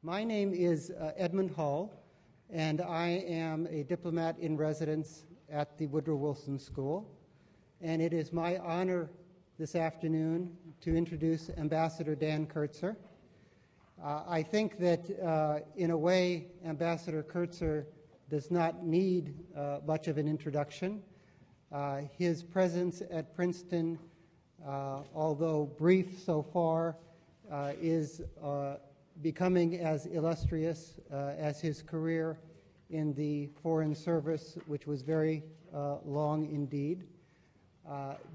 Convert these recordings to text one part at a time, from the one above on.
My name is Edmund Hall, and I am a diplomat in residence at the Woodrow Wilson School. And it is my honor this afternoon to introduce Ambassador Dan Kurtzer. I think that in a way, Ambassador Kurtzer does not need much of an introduction. His presence at Princeton, although brief so far, is becoming as illustrious as his career in the Foreign Service, which was very long indeed.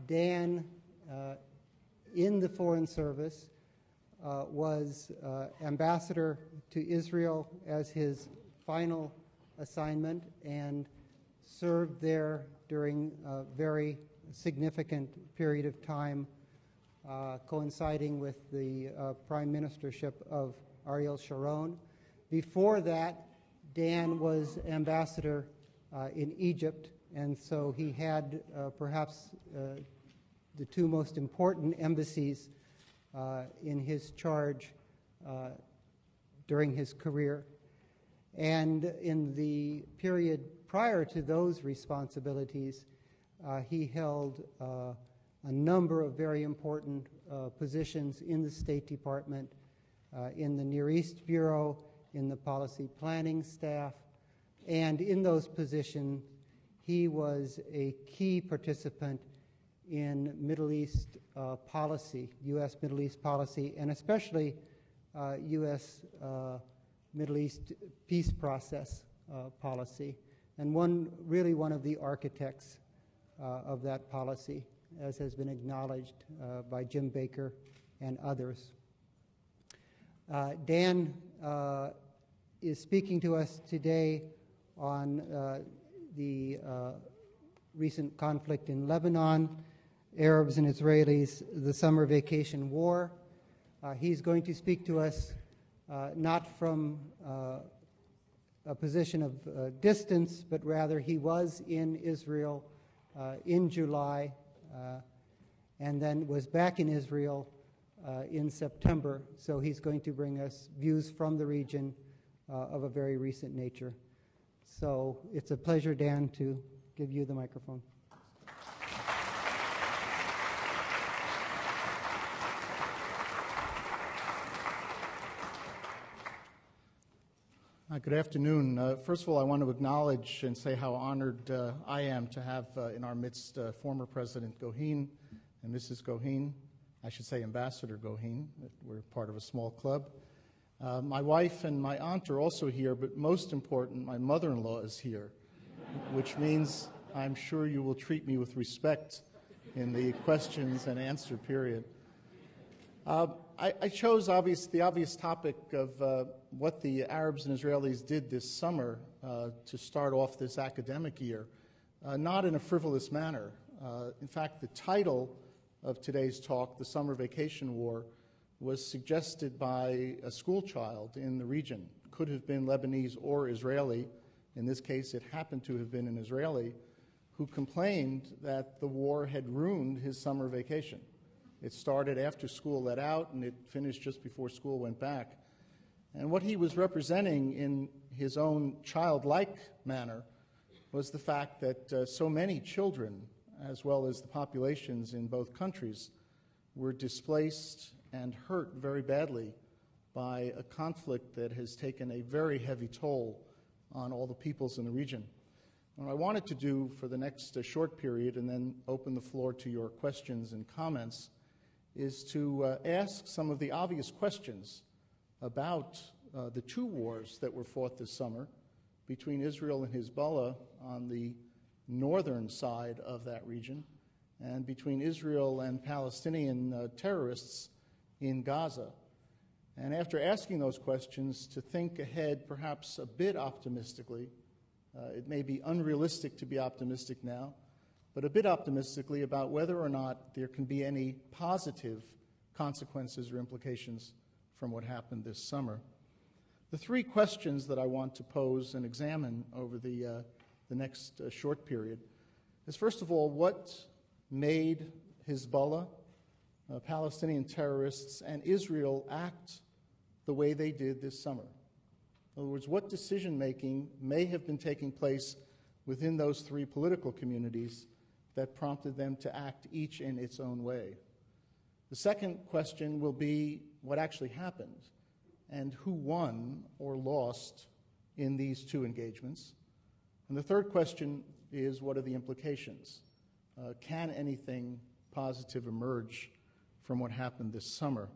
Dan, in the Foreign Service, was ambassador to Israel as his final assignment and served there during a very significant period of time, coinciding with the prime ministership of Ariel Sharon. Before that, Dan was ambassador in Egypt, and so he had perhaps the two most important embassies in his charge during his career. And in the period prior to those responsibilities, he held a number of very important positions in the State Department, in the Near East Bureau, in the policy planning staff, and in those positions, he was a key participant in Middle East policy, U.S. Middle East policy, and especially U.S. Middle East peace process policy, and really one of the architects of that policy, as has been acknowledged by Jim Baker and others. Dan is speaking to us today on the recent conflict in Lebanon, Arabs and Israelis, the summer vacation war. He's going to speak to us not from a position of distance, but rather he was in Israel in July and then was back in Israel in September. So he's going to bring us views from the region of a very recent nature. So it's a pleasure, Dan, to give you the microphone. Good afternoon. First of all, I want to acknowledge and say how honored I am to have in our midst former President Goheen and Mrs. Goheen. I should say Ambassador Goheen. We're part of a small club. My wife and my aunt are also here, but most important, my mother-in-law is here, which means I'm sure you will treat me with respect in the questions and answer period. I chose the obvious topic of what the Arabs and Israelis did this summer to start off this academic year, not in a frivolous manner. In fact, the title of today's talk, The Summer Vacation War, was suggested by a school child in the region. Could have been Lebanese or Israeli. In this case, it happened to have been an Israeli who complained that the war had ruined his summer vacation. It started after school let out, and it finished just before school went back. And what he was representing in his own childlike manner was the fact that so many children, as well as the populations in both countries, were displaced and hurt very badly by a conflict that has taken a very heavy toll on all the peoples in the region. What I wanted to do for the next short period, and then open the floor to your questions and comments, is to ask some of the obvious questions about the two wars that were fought this summer between Israel and Hezbollah on the northern side of that region, and between Israel and Palestinian terrorists in Gaza. And after asking those questions, to think ahead perhaps a bit optimistically. It may be unrealistic to be optimistic now, but a bit optimistically about whether or not there can be any positive consequences or implications from what happened this summer. The three questions that I want to pose and examine over the next short period is, first of all, what made Hezbollah, Palestinian terrorists, and Israel act the way they did this summer? In other words, what decision-making may have been taking place within those three political communities that prompted them to act each in its own way? The second question will be what actually happened and who won or lost in these two engagements. And the third question is, what are the implications? Can anything positive emerge from what happened this summer?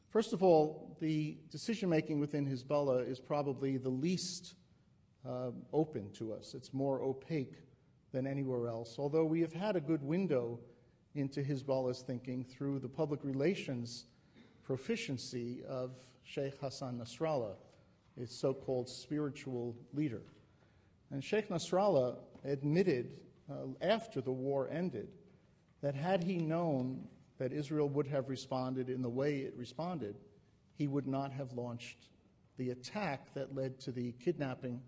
First of all, the decision-making within Hezbollah is probably the least open to us. It's more opaque than anywhere else, although we have had a good window into Hezbollah's thinking through the public relations proficiency of Sheikh Hassan Nasrallah, its so-called spiritual leader. And Sheikh Nasrallah admitted after the war ended that had he known that Israel would have responded in the way it responded, he would not have launched the attack that led to the kidnapping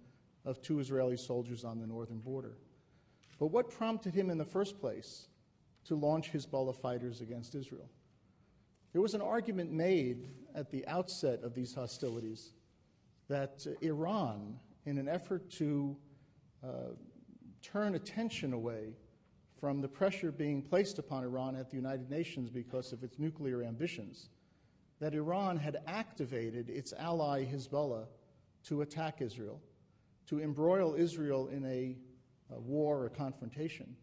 of 2 Israeli soldiers on the northern border. But what prompted him in the first place to launch Hezbollah fighters against Israel? There was an argument made at the outset of these hostilities that Iran, in an effort to turn attention away from the pressure being placed upon Iran at the United Nations because of its nuclear ambitions, that Iran had activated its ally Hezbollah to attack Israel, to embroil Israel in a war or confrontation,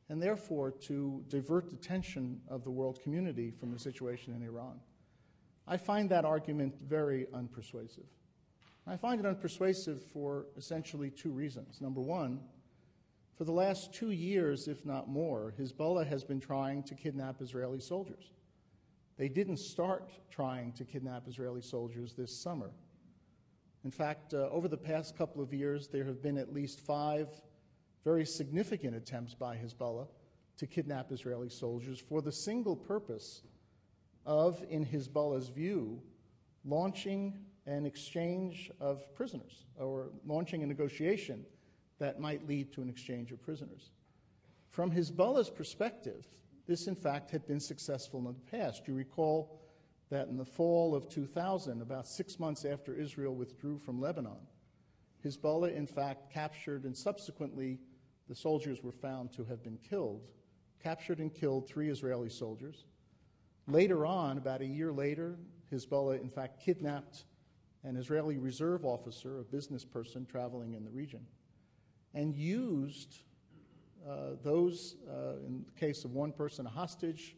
and therefore to divert the attention of the world community from the situation in Iran. I find that argument very unpersuasive. I find it unpersuasive for essentially 2 reasons. Number one, for the last 2 years, if not more, Hezbollah has been trying to kidnap Israeli soldiers. They didn't start trying to kidnap Israeli soldiers this summer. In fact, over the past couple of years, there have been at least 5 very significant attempts by Hezbollah to kidnap Israeli soldiers for the single purpose of, in Hezbollah's view, launching an exchange of prisoners or launching a negotiation that might lead to an exchange of prisoners. From Hezbollah's perspective, this in fact had been successful in the past. You recall that in the fall of 2000, about 6 months after Israel withdrew from Lebanon, Hezbollah in fact captured, and subsequently the soldiers were found to have been killed, captured and killed 3 Israeli soldiers. Later on, about a year later, Hezbollah in fact kidnapped an Israeli reserve officer, a business person traveling in the region, and used in the case of one person, a hostage,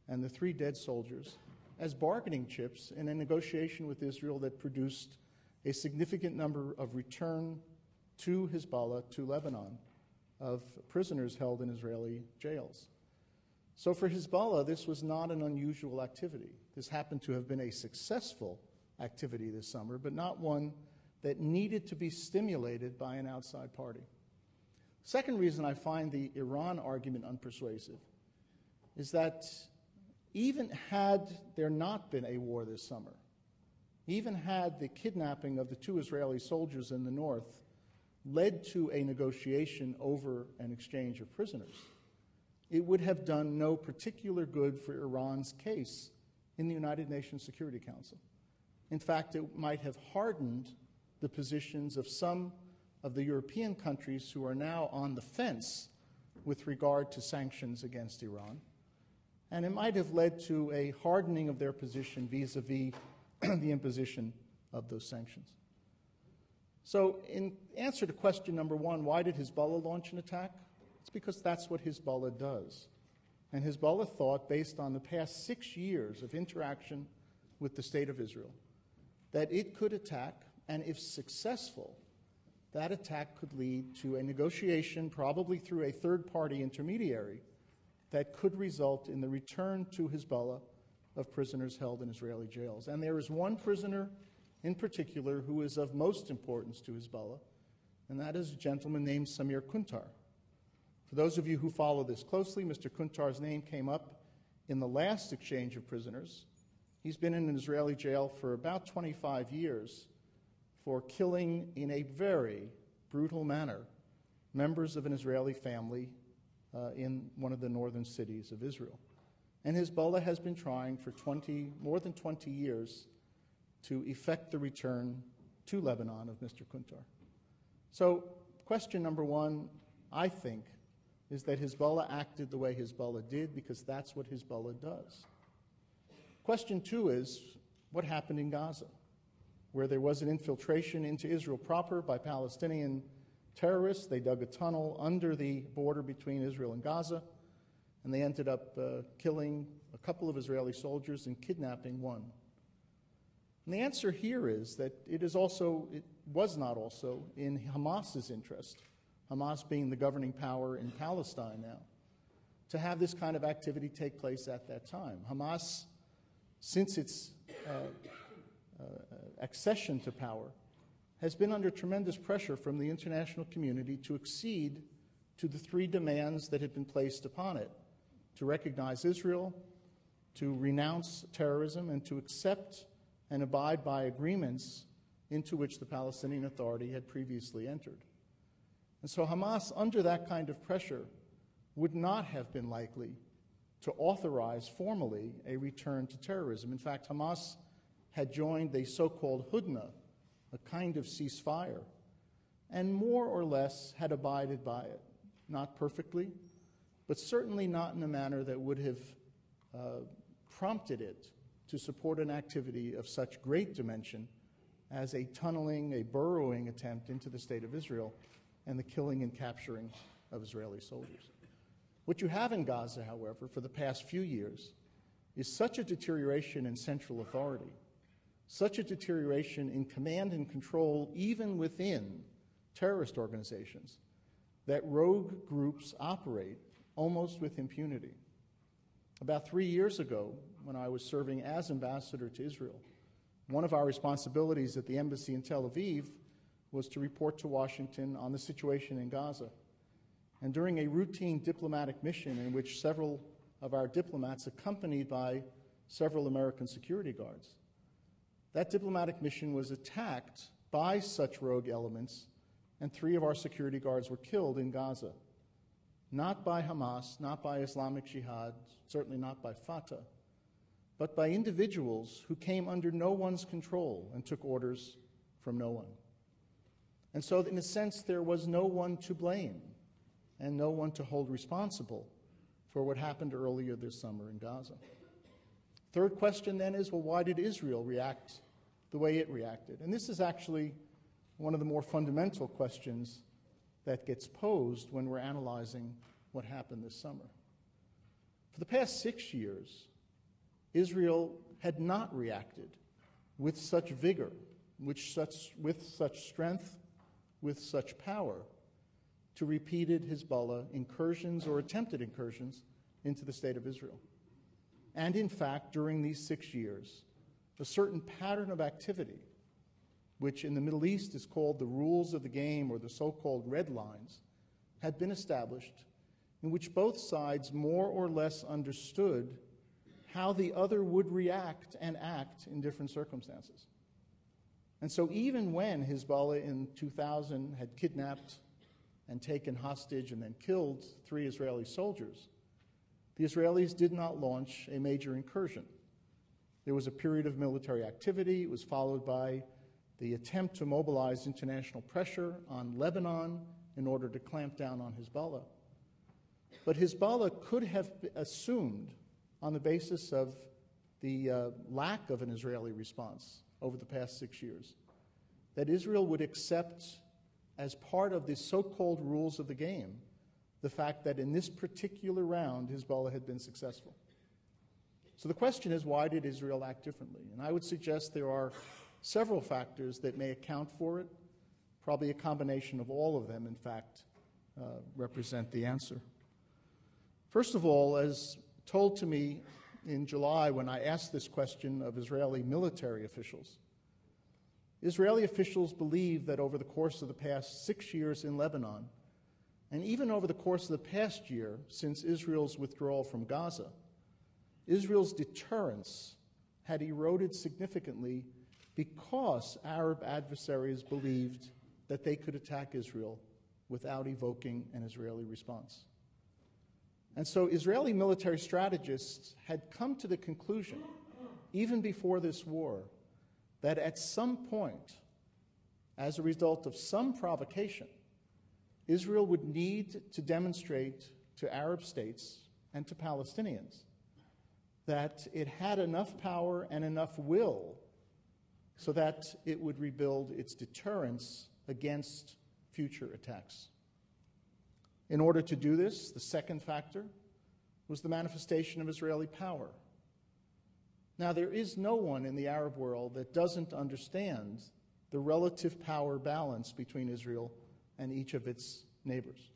and the 3 dead soldiers, as bargaining chips in a negotiation with Israel that produced a significant number of return to Hezbollah, to Lebanon, of prisoners held in Israeli jails. So for Hezbollah, this was not an unusual activity. This happened to have been a successful activity this summer, but not one that needed to be stimulated by an outside party. Second reason I find the Iran argument unpersuasive is that even had there not been a war this summer, even had the kidnapping of the 2 Israeli soldiers in the north led to a negotiation over an exchange of prisoners, it would have done no particular good for Iran's case in the United Nations Security Council. In fact, it might have hardened the positions of some of the European countries who are now on the fence with regard to sanctions against Iran, and it might have led to a hardening of their position vis-a-vis the imposition of those sanctions. So in answer to question number 1, why did Hezbollah launch an attack? It's because that's what Hezbollah does. And Hezbollah thought, based on the past 6 years of interaction with the State of Israel, that it could attack, and if successful, that attack could lead to a negotiation, probably through a third-party intermediary, that could result in the return to Hezbollah of prisoners held in Israeli jails. And there is one prisoner in particular who is of most importance to Hezbollah, and that is a gentleman named Samir Kuntar. For those of you who follow this closely, Mr. Kuntar's name came up in the last exchange of prisoners. He's been in an Israeli jail for about 25 years for killing in a very brutal manner members of an Israeli family in one of the northern cities of Israel. And Hezbollah has been trying for more than 20 years to effect the return to Lebanon of Mr. Kurtzer. So question number one, I think, is that Hezbollah acted the way Hezbollah did because that's what Hezbollah does. Question two is, what happened in Gaza, where there was an infiltration into Israel proper by Palestinian terrorists? They dug a tunnel under the border between Israel and Gaza, and they ended up killing a couple of Israeli soldiers and kidnapping one. And the answer here is that it was not also in Hamas's interest, Hamas being the governing power in Palestine now, to have this kind of activity take place at that time. Hamas, since its accession to power, has been under tremendous pressure from the international community to accede to the three demands that had been placed upon it: to recognize Israel, to renounce terrorism, and to accept and abide by agreements into which the Palestinian Authority had previously entered. And so Hamas, under that kind of pressure, would not have been likely to authorize formally a return to terrorism. In fact, Hamas had joined the so-called Hudna, a kind of ceasefire, and more or less had abided by it. Not perfectly, but certainly not in a manner that would have prompted it to support an activity of such great dimension as a tunneling, a burrowing attempt into the state of Israel and the killing and capturing of Israeli soldiers. What you have in Gaza, however, for the past few years is such a deterioration in central authority, such a deterioration in command and control even within terrorist organizations, that rogue groups operate almost with impunity. About 3 years ago, when I was serving as ambassador to Israel, one of our responsibilities at the embassy in Tel Aviv was to report to Washington on the situation in Gaza. And during a routine diplomatic mission in which several of our diplomats, accompanied by several American security guards, that diplomatic mission was attacked by such rogue elements, and 3 of our security guards were killed in Gaza. Not by Hamas, not by Islamic Jihad, certainly not by Fatah, but by individuals who came under no one's control and took orders from no one. And so, in a sense, there was no one to blame and no one to hold responsible for what happened earlier this summer in Gaza. Third question then is, well, why did Israel react the way it reacted? And this is actually one of the more fundamental questions that gets posed when we're analyzing what happened this summer. For the past 6 years, Israel had not reacted with such vigor, with such strength, with such power to repeated Hezbollah incursions or attempted incursions into the state of Israel. And in fact, during these 6 years, a certain pattern of activity, which in the Middle East is called the rules of the game or the so-called red lines, had been established in which both sides more or less understood how the other would react and act in different circumstances. And so even when Hezbollah in 2000 had kidnapped and taken hostage and then killed 3 Israeli soldiers, the Israelis did not launch a major incursion. There was a period of military activity. It was followed by the attempt to mobilize international pressure on Lebanon in order to clamp down on Hezbollah. But Hezbollah could have assumed, on the basis of the lack of an Israeli response over the past 6 years, that Israel would accept as part of the so-called rules of the game the fact that in this particular round Hezbollah had been successful. So the question is, why did Israel act differently? And I would suggest there are several factors that may account for it. Probably a combination of all of them, in fact, represent the answer. First of all, as told to me in July when I asked this question of Israeli military officials, Israeli officials believe that over the course of the past 6 years in Lebanon, and even over the course of the past year since Israel's withdrawal from Gaza, Israel's deterrence had eroded significantly because Arab adversaries believed that they could attack Israel without evoking an Israeli response. And so Israeli military strategists had come to the conclusion, even before this war, that at some point, as a result of some provocation, Israel would need to demonstrate to Arab states and to Palestinians that it had enough power and enough will so that it would rebuild its deterrence against future attacks. In order to do this, the second factor was the manifestation of Israeli power. Now, there is no one in the Arab world that doesn't understand the relative power balance between Israel and each of its neighbors.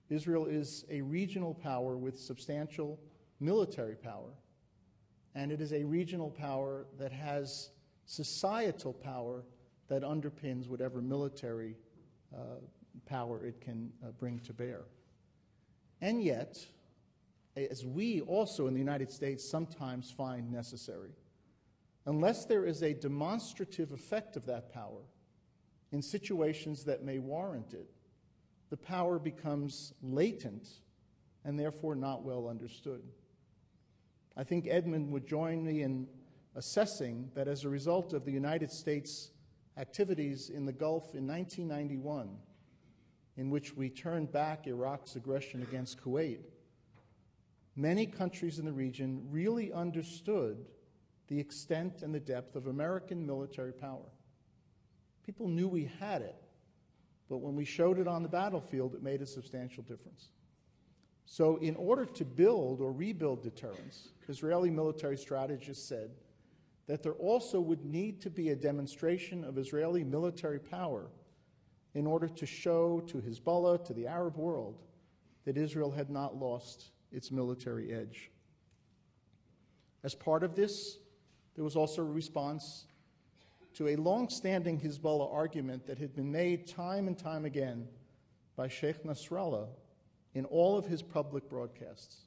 Israel is a regional power with substantial military power, and it is a regional power that has societal power that underpins whatever military power it can bring to bear. And yet, as we also in the United States sometimes find necessary, unless there is a demonstrative effect of that power in situations that may warrant it, the power becomes latent and therefore not well understood. I think Edmund would join me in assessing that as a result of the United States' activities in the Gulf in 1991, in which we turned back Iraq's aggression against Kuwait, many countries in the region really understood the extent and the depth of American military power. People knew we had it, but when we showed it on the battlefield, it made a substantial difference. So in order to build or rebuild deterrence, Israeli military strategists said that there also would need to be a demonstration of Israeli military power in order to show to Hezbollah, to the Arab world, that Israel had not lost its military edge. As part of this, there was also a response to a long-standing Hezbollah argument that had been made time and time again by Sheikh Nasrallah in all of his public broadcasts.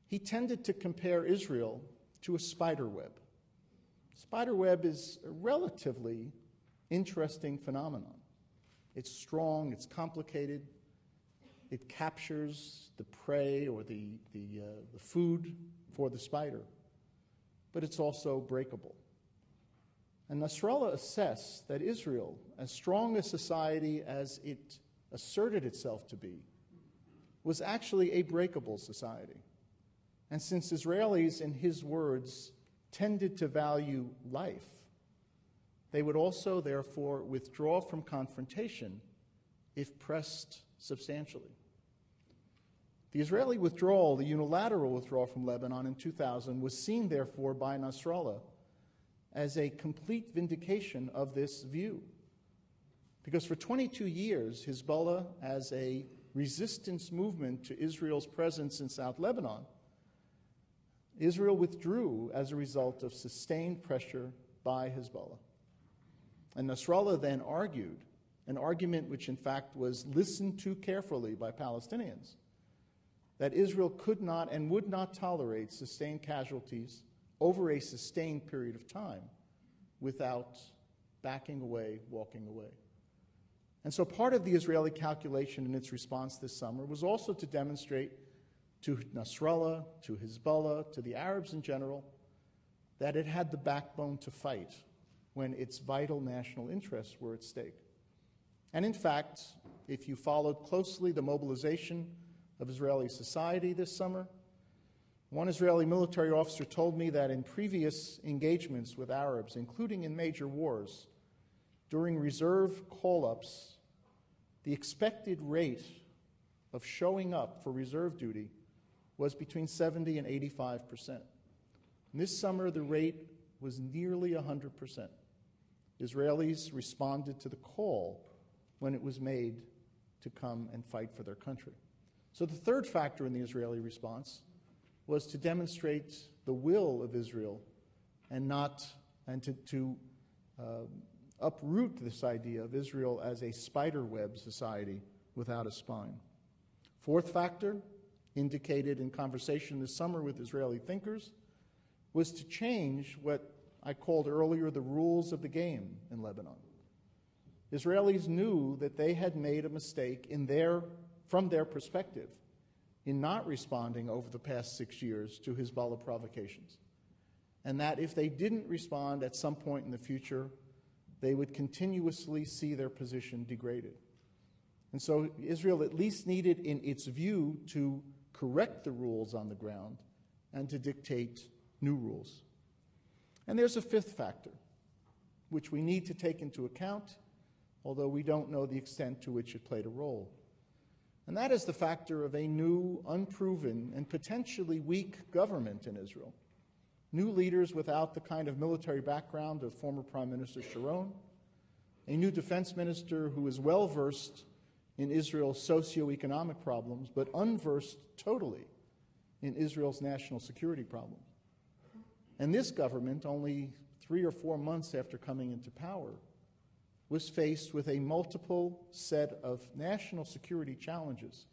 He tended to compare Israel to a spider web. Spider web is a relatively interesting phenomenon. It's strong, it's complicated, it captures the prey or the food for the spider, but it's also breakable. And Nasrallah assessed that Israel, as strong a society as it asserted itself to be, was actually a breakable society. And since Israelis, in his words, tended to value life, they would also, therefore, withdraw from confrontation if pressed substantially. The Israeli withdrawal, the unilateral withdrawal from Lebanon in 2000, was seen, therefore, by Nasrallah as a complete vindication of this view. Because for 22 years, Hezbollah, as a resistance movement to Israel's presence in South Lebanon, Israel withdrew as a result of sustained pressure by Hezbollah. And Nasrallah then argued, an argument which in fact was listened to carefully by Palestinians, that Israel could not and would not tolerate sustained casualties over a sustained period of time without backing away, walking away. And so part of the Israeli calculation in its response this summer was also to demonstrate to Nasrallah, to Hezbollah, to the Arabs in general, that it had the backbone to fight when its vital national interests were at stake. And in fact, if you followed closely the mobilization of Israeli society this summer, one Israeli military officer told me that in previous engagements with Arabs, including in major wars, during reserve call-ups, the expected rate of showing up for reserve duty was between 70 and 85%. And this summer, the rate was nearly 100%. Israelis responded to the call when it was made to come and fight for their country. So the third factor in the Israeli response was to demonstrate the will of Israel and to uproot this idea of Israel as a spiderweb society without a spine. Fourth factor, indicated in conversation this summer with Israeli thinkers, was to change what I called earlier the rules of the game in Lebanon. Israelis knew that they had made a mistake from their perspective in not responding over the past 6 years to Hezbollah provocations. and that if they didn't respond at some point in the future, they would continuously see their position degraded. And so Israel at least needed, in its view, to correct the rules on the ground and to dictate new rules. And there's a fifth factor, which we need to take into account, although we don't know the extent to which it played a role. And that is the factor of a new, unproven, and potentially weak government in Israel. New leaders without the kind of military background of former Prime Minister Sharon, a new defense minister who is well-versed in Israel's socioeconomic problems, but unversed totally in Israel's national security problems. And this government, only 3 or 4 months after coming into power, was faced with a multiple set of national security challenges,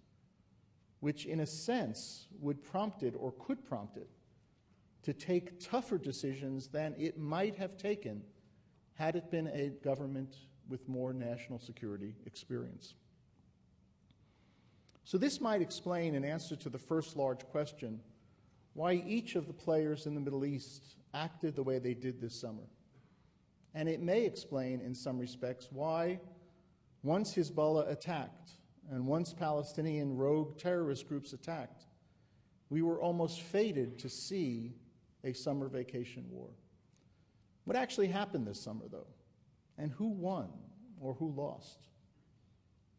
which in a sense would prompt it, or could prompt it, to take tougher decisions than it might have taken had it been a government with more national security experience. So this might explain, in answer to the first large question, why each of the players in the Middle East acted the way they did this summer. And it may explain, in some respects, why once Hezbollah attacked and once Palestinian rogue terrorist groups attacked, we were almost fated to see a summer vacation war. What actually happened this summer, though? And who won or who lost?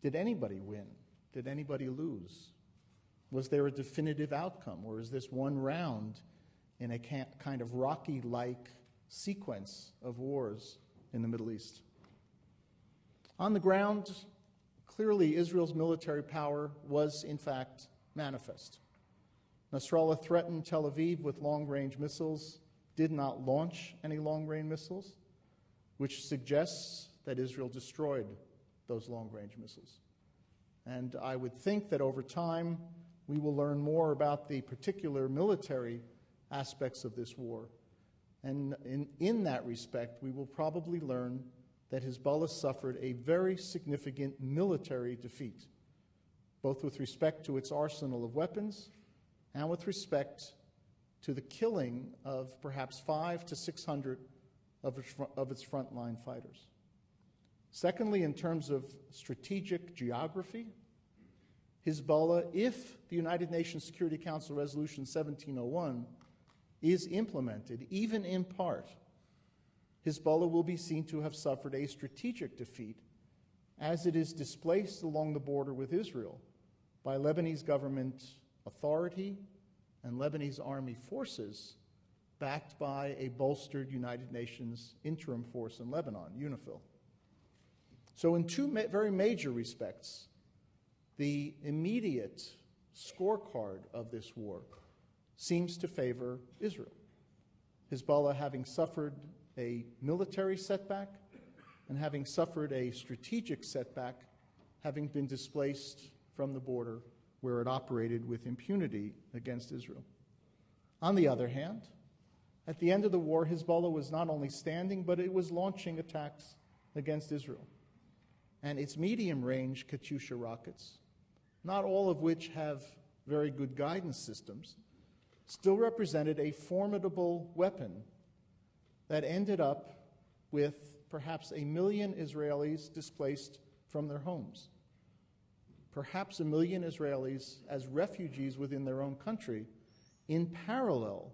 Did anybody win? Did anybody lose? Was there a definitive outcome, or is this one round in a kind of Rocky-like sequence of wars in the Middle East? On the ground, clearly Israel's military power was, in fact, manifest. Nasrallah threatened Tel Aviv with long-range missiles, did not launch any long-range missiles, which suggests that Israel destroyed those long-range missiles. And I would think that over time we will learn more about the particular military aspects of this war. And in that respect, we will probably learn that Hezbollah suffered a very significant military defeat, both with respect to its arsenal of weapons and with respect to the killing of perhaps 500 to 600 of its frontline fighters. Secondly, in terms of strategic geography, Hezbollah, if the United Nations Security Council Resolution 1701 is implemented, even in part, Hezbollah will be seen to have suffered a strategic defeat as it is displaced along the border with Israel by Lebanese government authority and Lebanese army forces backed by a bolstered United Nations interim force in Lebanon, UNIFIL. So in two very major respects, the immediate scorecard of this war seems to favor Israel. Hezbollah having suffered a military setback and having suffered a strategic setback, having been displaced from the border where it operated with impunity against Israel. On the other hand, at the end of the war, Hezbollah was not only standing, but it was launching attacks against Israel. And its medium-range Katyusha rockets, not all of which have very good guidance systems, still represented a formidable weapon that ended up with perhaps 1 million Israelis displaced from their homes, perhaps 1 million Israelis as refugees within their own country, in parallel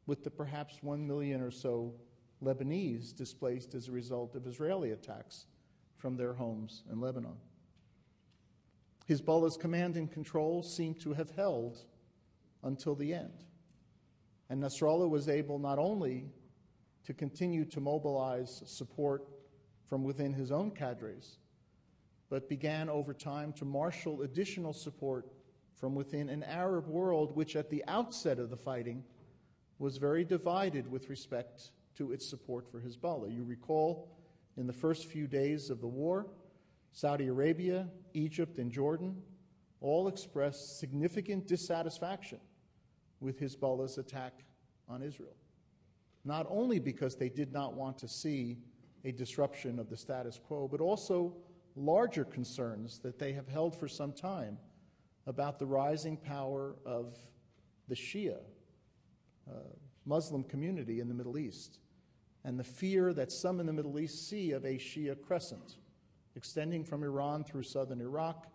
with the perhaps 1 million or so Lebanese displaced as a result of Israeli attacks from their homes in Lebanon. Hezbollah's command and control seemed to have held until the end. And Nasrallah was able not only to continue to mobilize support from within his own cadres, but began over time to marshal additional support from within an Arab world which at the outset of the fighting was very divided with respect to its support for Hezbollah. You recall, in the first few days of the war, Saudi Arabia, Egypt, and Jordan all expressed significant dissatisfaction with Hezbollah's attack on Israel, not only because they did not want to see a disruption of the status quo, but also larger concerns that they have held for some time about the rising power of the Shia Muslim community in the Middle East, and the fear that some in the Middle East see of a Shia crescent extending from Iran through southern Iraq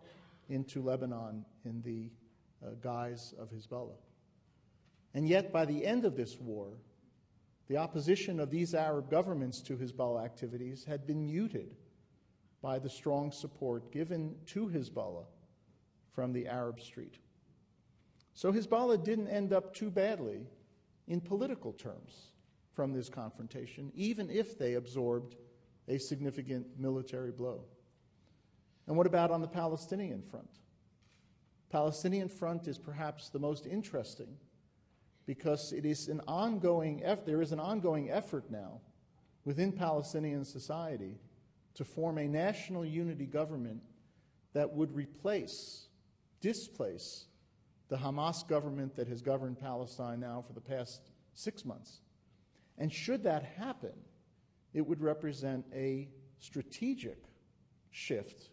into Lebanon in the guise of Hezbollah. And yet, by the end of this war, the opposition of these Arab governments to Hezbollah activities had been muted by the strong support given to Hezbollah from the Arab street. So Hezbollah didn't end up too badly in political terms from this confrontation, even if they absorbed a significant military blow. And what about on the Palestinian front? Palestinian front is perhaps the most interesting because it is there is an ongoing effort now within Palestinian society to form a national unity government that would displace the Hamas government that has governed Palestine now for the past 6 months. And should that happen, it would represent a strategic shift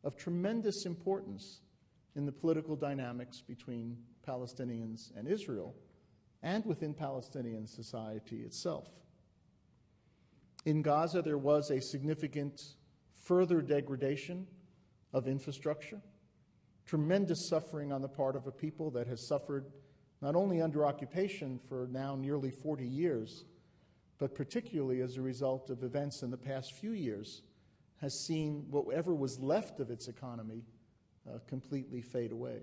of tremendous importance in the political dynamics between Palestinians and Israel and within Palestinian society itself. In Gaza, there was a significant further degradation of infrastructure, tremendous suffering on the part of a people that has suffered not only under occupation for now nearly 40 years, but particularly as a result of events in the past few years, has seen whatever was left of its economy completely fade away.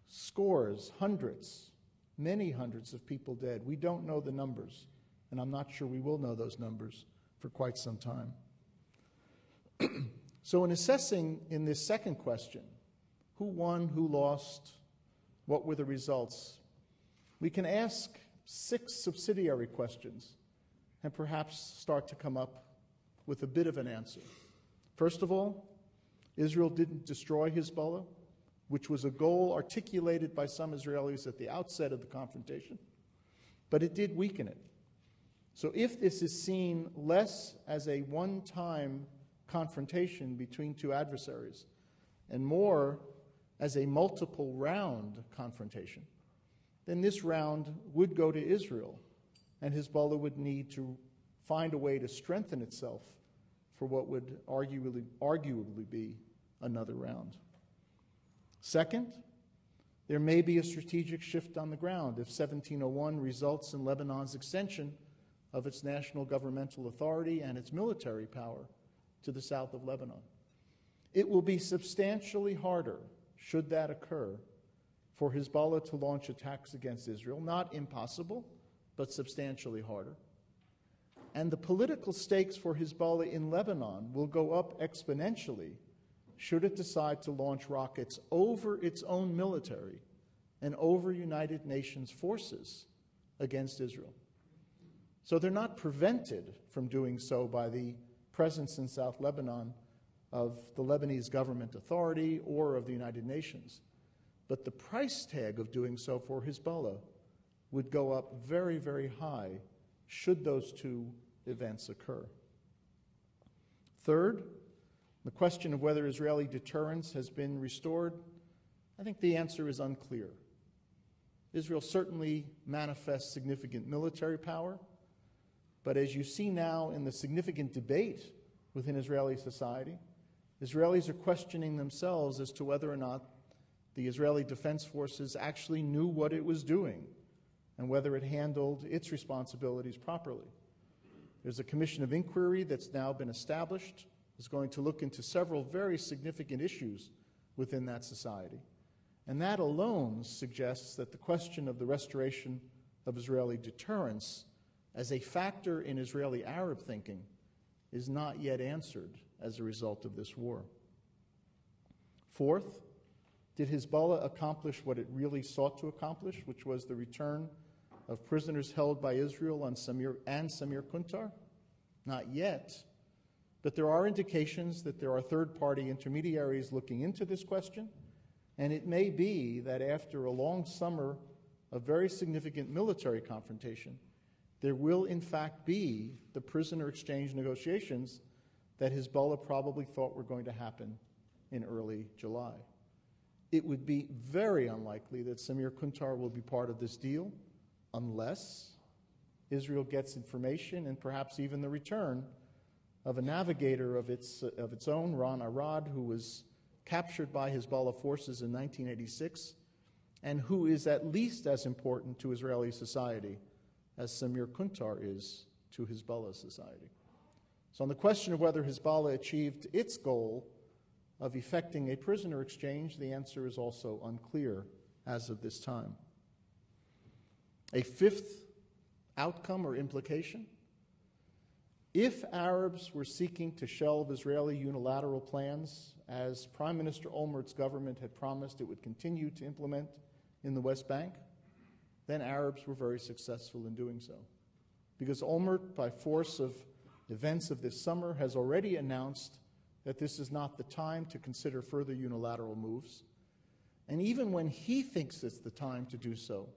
Scores, hundreds, many hundreds of people dead. We don't know the numbers, and I'm not sure we will know those numbers for quite some time. So in assessing in this second question, who won, who lost, what were the results, we can ask 6 subsidiary questions and perhaps start to come up with a bit of an answer. First of all, Israel didn't destroy Hezbollah, which was a goal articulated by some Israelis at the outset of the confrontation, but it did weaken it. So if this is seen less as a one-time confrontation between two adversaries and more as a multiple round confrontation, then this round would go to Israel, and Hezbollah would need to find a way to strengthen itself for what would arguably be another round. Second, there may be a strategic shift on the ground if 1701 results in Lebanon's extension of its national governmental authority and its military power to the south of Lebanon. It will be substantially harder, should that occur, for Hezbollah to launch attacks against Israel. Not impossible, but substantially harder. And the political stakes for Hezbollah in Lebanon will go up exponentially should it decide to launch rockets over its own military and over United Nations forces against Israel. So they're not prevented from doing so by the presence in South Lebanon of the Lebanese government authority or of the United Nations. But the price tag of doing so for Hezbollah would go up very, very high should those two events occur. Third, the question of whether Israeli deterrence has been restored, I think the answer is unclear. Israel certainly manifests significant military power, but as you see now in the significant debate within Israeli society, Israelis are questioning themselves as to whether or not the Israeli Defense Forces actually knew what it was doing and whether it handled its responsibilities properly. There's a commission of inquiry that's now been established. It's going to look into several very significant issues within that society. And that alone suggests that the question of the restoration of Israeli deterrence as a factor in Israeli Arab thinking is not yet answered as a result of this war. Fourth, did Hezbollah accomplish what it really sought to accomplish, which was the return of prisoners held by Israel and Samir Kuntar? Not yet, but there are indications that there are third-party intermediaries looking into this question, and it may be that after a long summer of very significant military confrontation, there will in fact be the prisoner exchange negotiations that Hezbollah probably thought were going to happen in early July. It would be very unlikely that Samir Kuntar will be part of this deal, unless Israel gets information and perhaps even the return of a navigator of its own, Ron Arad, who was captured by Hezbollah forces in 1986 and who is at least as important to Israeli society as Samir Kurtzer is to Hezbollah society. So on the question of whether Hezbollah achieved its goal of effecting a prisoner exchange, the answer is also unclear as of this time. A fifth outcome or implication: if Arabs were seeking to shelve Israeli unilateral plans, as Prime Minister Olmert's government had promised it would continue to implement in the West Bank, then Arabs were very successful in doing so. Because Olmert, by force of events of this summer, has already announced that this is not the time to consider further unilateral moves. And even when he thinks it's the time to do so,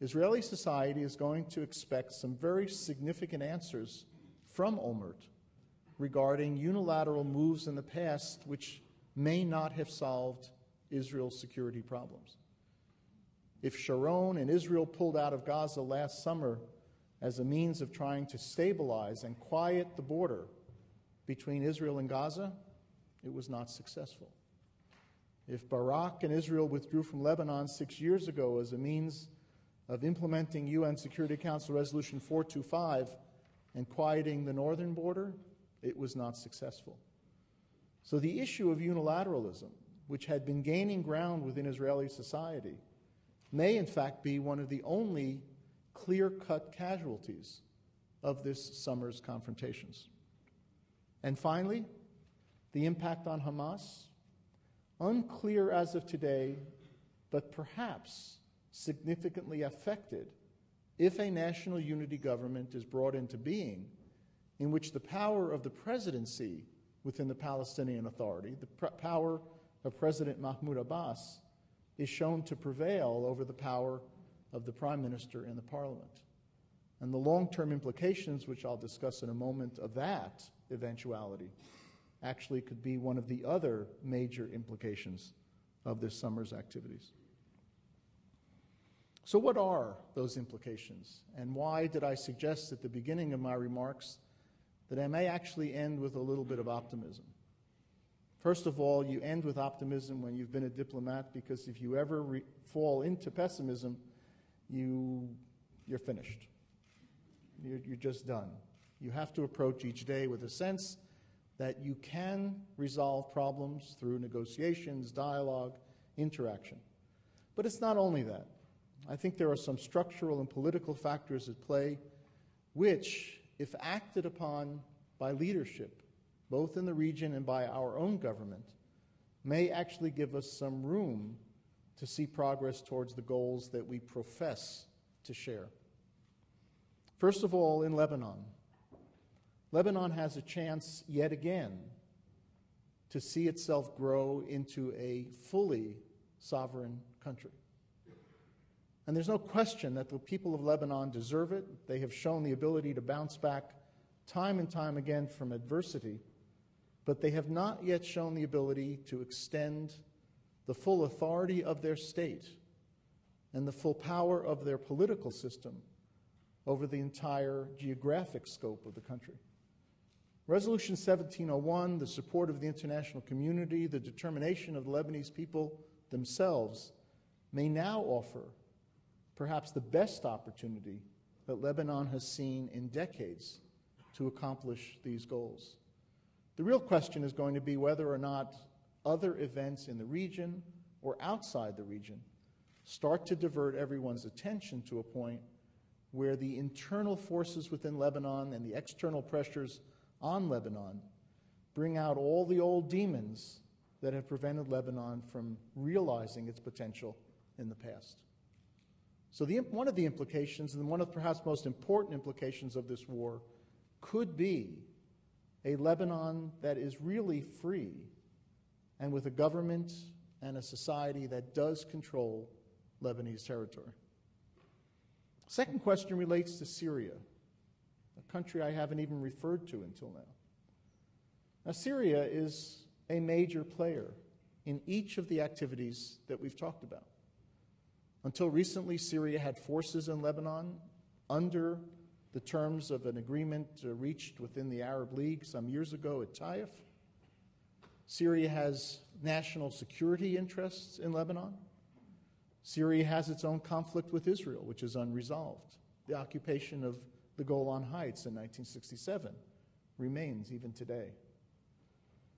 Israeli society is going to expect some very significant answers from Olmert regarding unilateral moves in the past which may not have solved Israel's security problems. If Sharon and Israel pulled out of Gaza last summer as a means of trying to stabilize and quiet the border between Israel and Gaza, it was not successful. If Barak and Israel withdrew from Lebanon 6 years ago as a means of implementing UN Security Council Resolution 425 and quieting the northern border, it was not successful. So the issue of unilateralism, which had been gaining ground within Israeli society, may in fact be one of the only clear-cut casualties of this summer's confrontations. And finally, the impact on Hamas, unclear as of today, but perhaps significantly affected if a national unity government is brought into being in which the power of the presidency within the Palestinian Authority, the power of President Mahmoud Abbas, is shown to prevail over the power of the Prime Minister and the Parliament. And the long-term implications, which I'll discuss in a moment, of that eventuality actually could be one of the other major implications of this summer's activities. So what are those implications? And why did I suggest at the beginning of my remarks that I may actually end with a little bit of optimism? First of all, you end with optimism when you've been a diplomat, because if you ever fall into pessimism, you're finished. You're just done. You have to approach each day with a sense that you can resolve problems through negotiations, dialogue, interaction. But it's not only that. I think there are some structural and political factors at play which, if acted upon by leadership, both in the region and by our own government, may actually give us some room to see progress towards the goals that we profess to share. First of all, in Lebanon. Lebanon has a chance yet again to see itself grow into a fully sovereign country. And there's no question that the people of Lebanon deserve it. They have shown the ability to bounce back time and time again from adversity, but they have not yet shown the ability to extend the full authority of their state and the full power of their political system over the entire geographic scope of the country. Resolution 1701, the support of the international community, the determination of the Lebanese people themselves, may now offer perhaps the best opportunity that Lebanon has seen in decades to accomplish these goals. The real question is going to be whether or not other events in the region or outside the region start to divert everyone's attention to a point where the internal forces within Lebanon and the external pressures on Lebanon bring out all the old demons that have prevented Lebanon from realizing its potential in the past. So one of the implications, and one of the perhaps most important implications of this war, could be a Lebanon that is really free and with a government and a society that does control Lebanese territory. Second question relates to Syria, a country I haven't even referred to until now. Now, Syria is a major player in each of the activities that we've talked about. Until recently, Syria had forces in Lebanon under the terms of an agreement reached within the Arab League some years ago at Taif. Syria has national security interests in Lebanon. Syria has its own conflict with Israel, which is unresolved. The occupation of the Golan Heights in 1967 remains even today.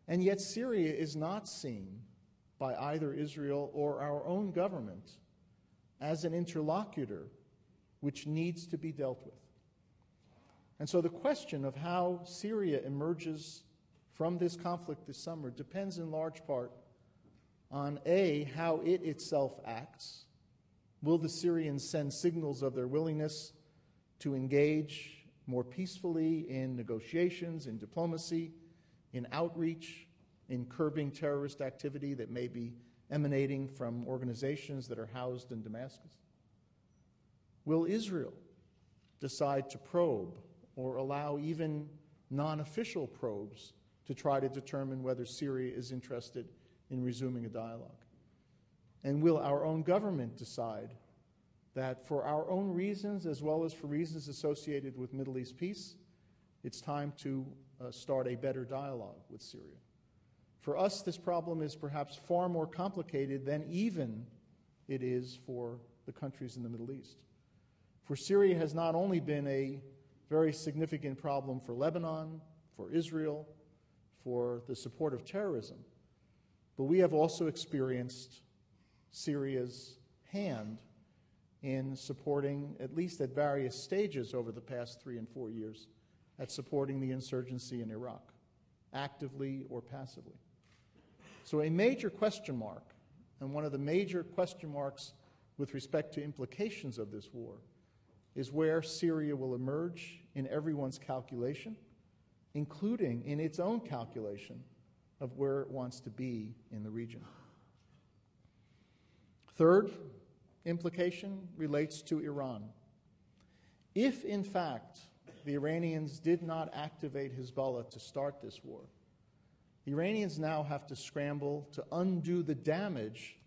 And yet Syria is not seen by either Israel or our own government as an interlocutor which needs to be dealt with. And so the question of how Syria emerges from this conflict this summer depends in large part on A, how it itself acts. Will the Syrians send signals of their willingness to engage more peacefully in negotiations, in diplomacy, in outreach, in curbing terrorist activity that may be emanating from organizations that are housed in Damascus? Will Israel decide to probe or allow even non-official probes to try to determine whether Syria is interested in resuming a dialogue? And will our own government decide that for our own reasons, as well as for reasons associated with Middle East peace, it's time to start a better dialogue with Syria? For us, this problem is perhaps far more complicated than even it is for the countries in the Middle East. For Syria has not only been a very significant problem for Lebanon, for Israel, for the support of terrorism, but we have also experienced Syria's hand in supporting, at least at various stages over the past 3 and 4 years, at supporting the insurgency in Iraq, actively or passively. So a major question mark, and one of the major question marks with respect to implications of this war, is where Syria will emerge in everyone's calculation, including in its own calculation of where it wants to be in the region. Third implication relates to Iran. If, in fact, the Iranians did not activate Hezbollah to start this war, the Iranians now have to scramble to undo the damage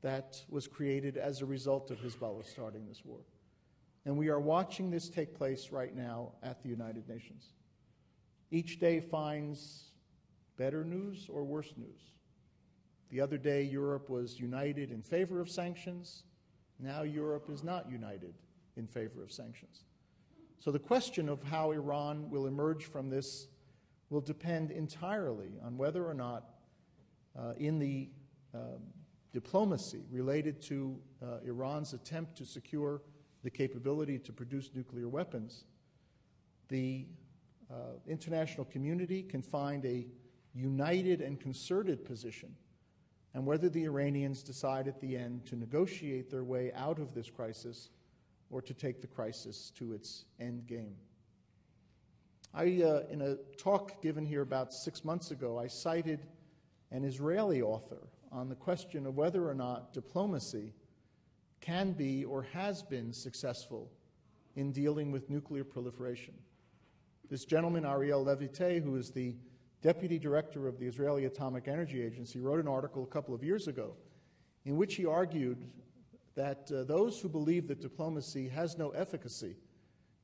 that was created as a result of Hezbollah starting this war. And we are watching this take place right now at the United Nations. Each day finds better news or worse news. The other day, Europe was united in favor of sanctions. Now Europe is not united in favor of sanctions. So the question of how Iran will emerge from this will depend entirely on whether or not in the diplomacy related to Iran's attempt to secure the capability to produce nuclear weapons, the international community can find a united and concerted position, and whether the Iranians decide at the end to negotiate their way out of this crisis or to take the crisis to its end game. In a talk given here about 6 months ago, I cited an Israeli author on the question of whether or not diplomacy can be or has been successful in dealing with nuclear proliferation. This gentleman, Ariel Levite, who is the deputy director of the Israeli Atomic Energy Agency, wrote an article a couple of years ago in which he argued that those who believe that diplomacy has no efficacy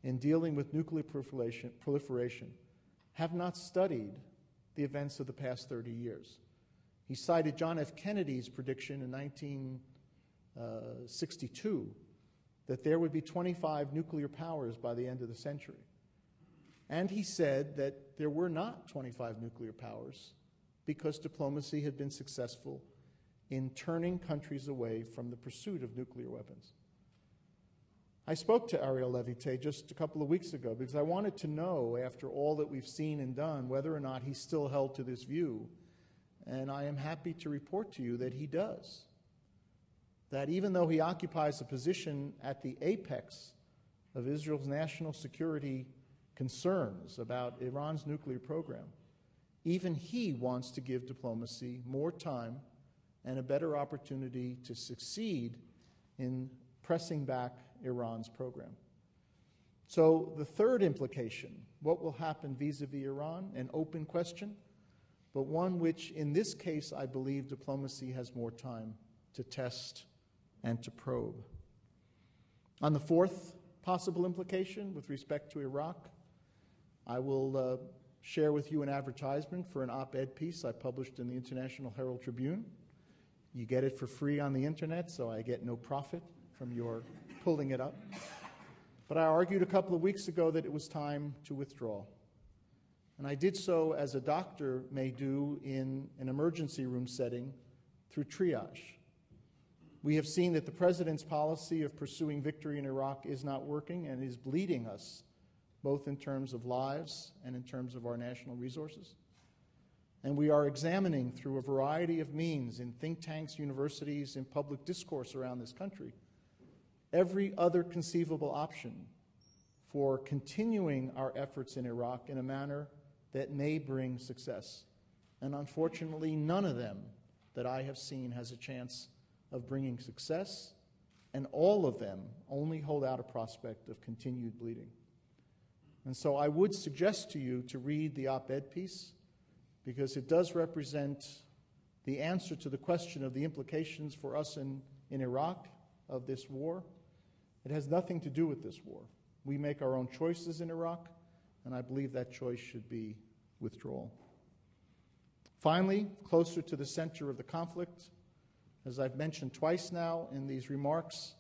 in dealing with nuclear proliferation have not studied the events of the past 30 years. He cited John F. Kennedy's prediction in 1962 that there would be 25 nuclear powers by the end of the century. And he said that there were not 25 nuclear powers because diplomacy had been successful in turning countries away from the pursuit of nuclear weapons. I spoke to Ariel Levite just a couple of weeks ago because I wanted to know, after all that we've seen and done, whether or not he still held to this view. And I am happy to report to you that he does. That even though he occupies a position at the apex of Israel's national security concerns about Iran's nuclear program, even he wants to give diplomacy more time and a better opportunity to succeed in pressing back Iran's program. So the third implication, what will happen vis-a-vis Iran, an open question, but one which in this case I believe diplomacy has more time to test and to probe. On the fourth possible implication with respect to Iraq, I will share with you an advertisement for an op-ed piece I published in the International Herald Tribune. You get it for free on the internet, so I get no profit from your pulling it up. But I argued a couple of weeks ago that it was time to withdraw. And I did so as a doctor may do in an emergency room setting through triage. We have seen that the president's policy of pursuing victory in Iraq is not working and is bleeding us, both in terms of lives and in terms of our national resources. And we are examining through a variety of means in think tanks, universities, in public discourse around this country, every other conceivable option for continuing our efforts in Iraq in a manner that may bring success. And unfortunately, none of them that I have seen has a chance of bringing success, and all of them only hold out a prospect of continued bleeding. And so I would suggest to you to read the op-ed piece, because it does represent the answer to the question of the implications for us in Iraq of this war. It has nothing to do with this war. We make our own choices in Iraq, and I believe that choice should be withdrawal. Finally, closer to the center of the conflict, as I've mentioned twice now in these remarks,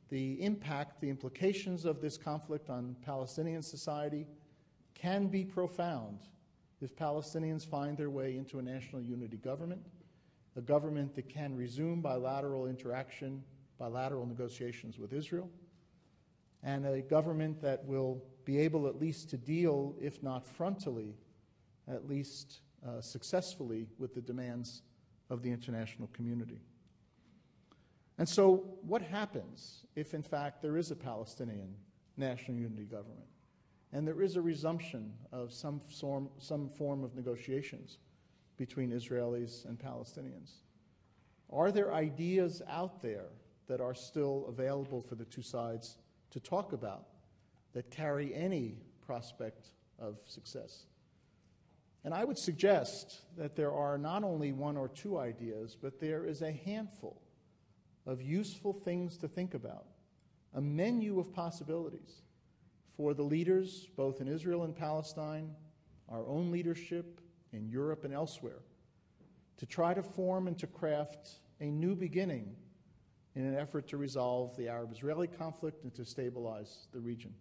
the impact, the implications of this conflict on Palestinian society can be profound if Palestinians find their way into a national unity government, a government that can resume bilateral interaction, bilateral negotiations with Israel, and a government that will be able at least to deal, if not frontally, at least successfully with the demands of the international community. And so what happens if, in fact, there is a Palestinian national unity government and there is a resumption of some form of negotiations between Israelis and Palestinians? Are there ideas out there that are still available for the two sides to talk about that carry any prospect of success? And I would suggest that there are not only one or two ideas, but there is a handful of useful things to think about, a menu of possibilities for the leaders, both in Israel and Palestine, our own leadership in Europe and elsewhere, to try to form and to craft a new beginning in an effort to resolve the Arab-Israeli conflict and to stabilize the region.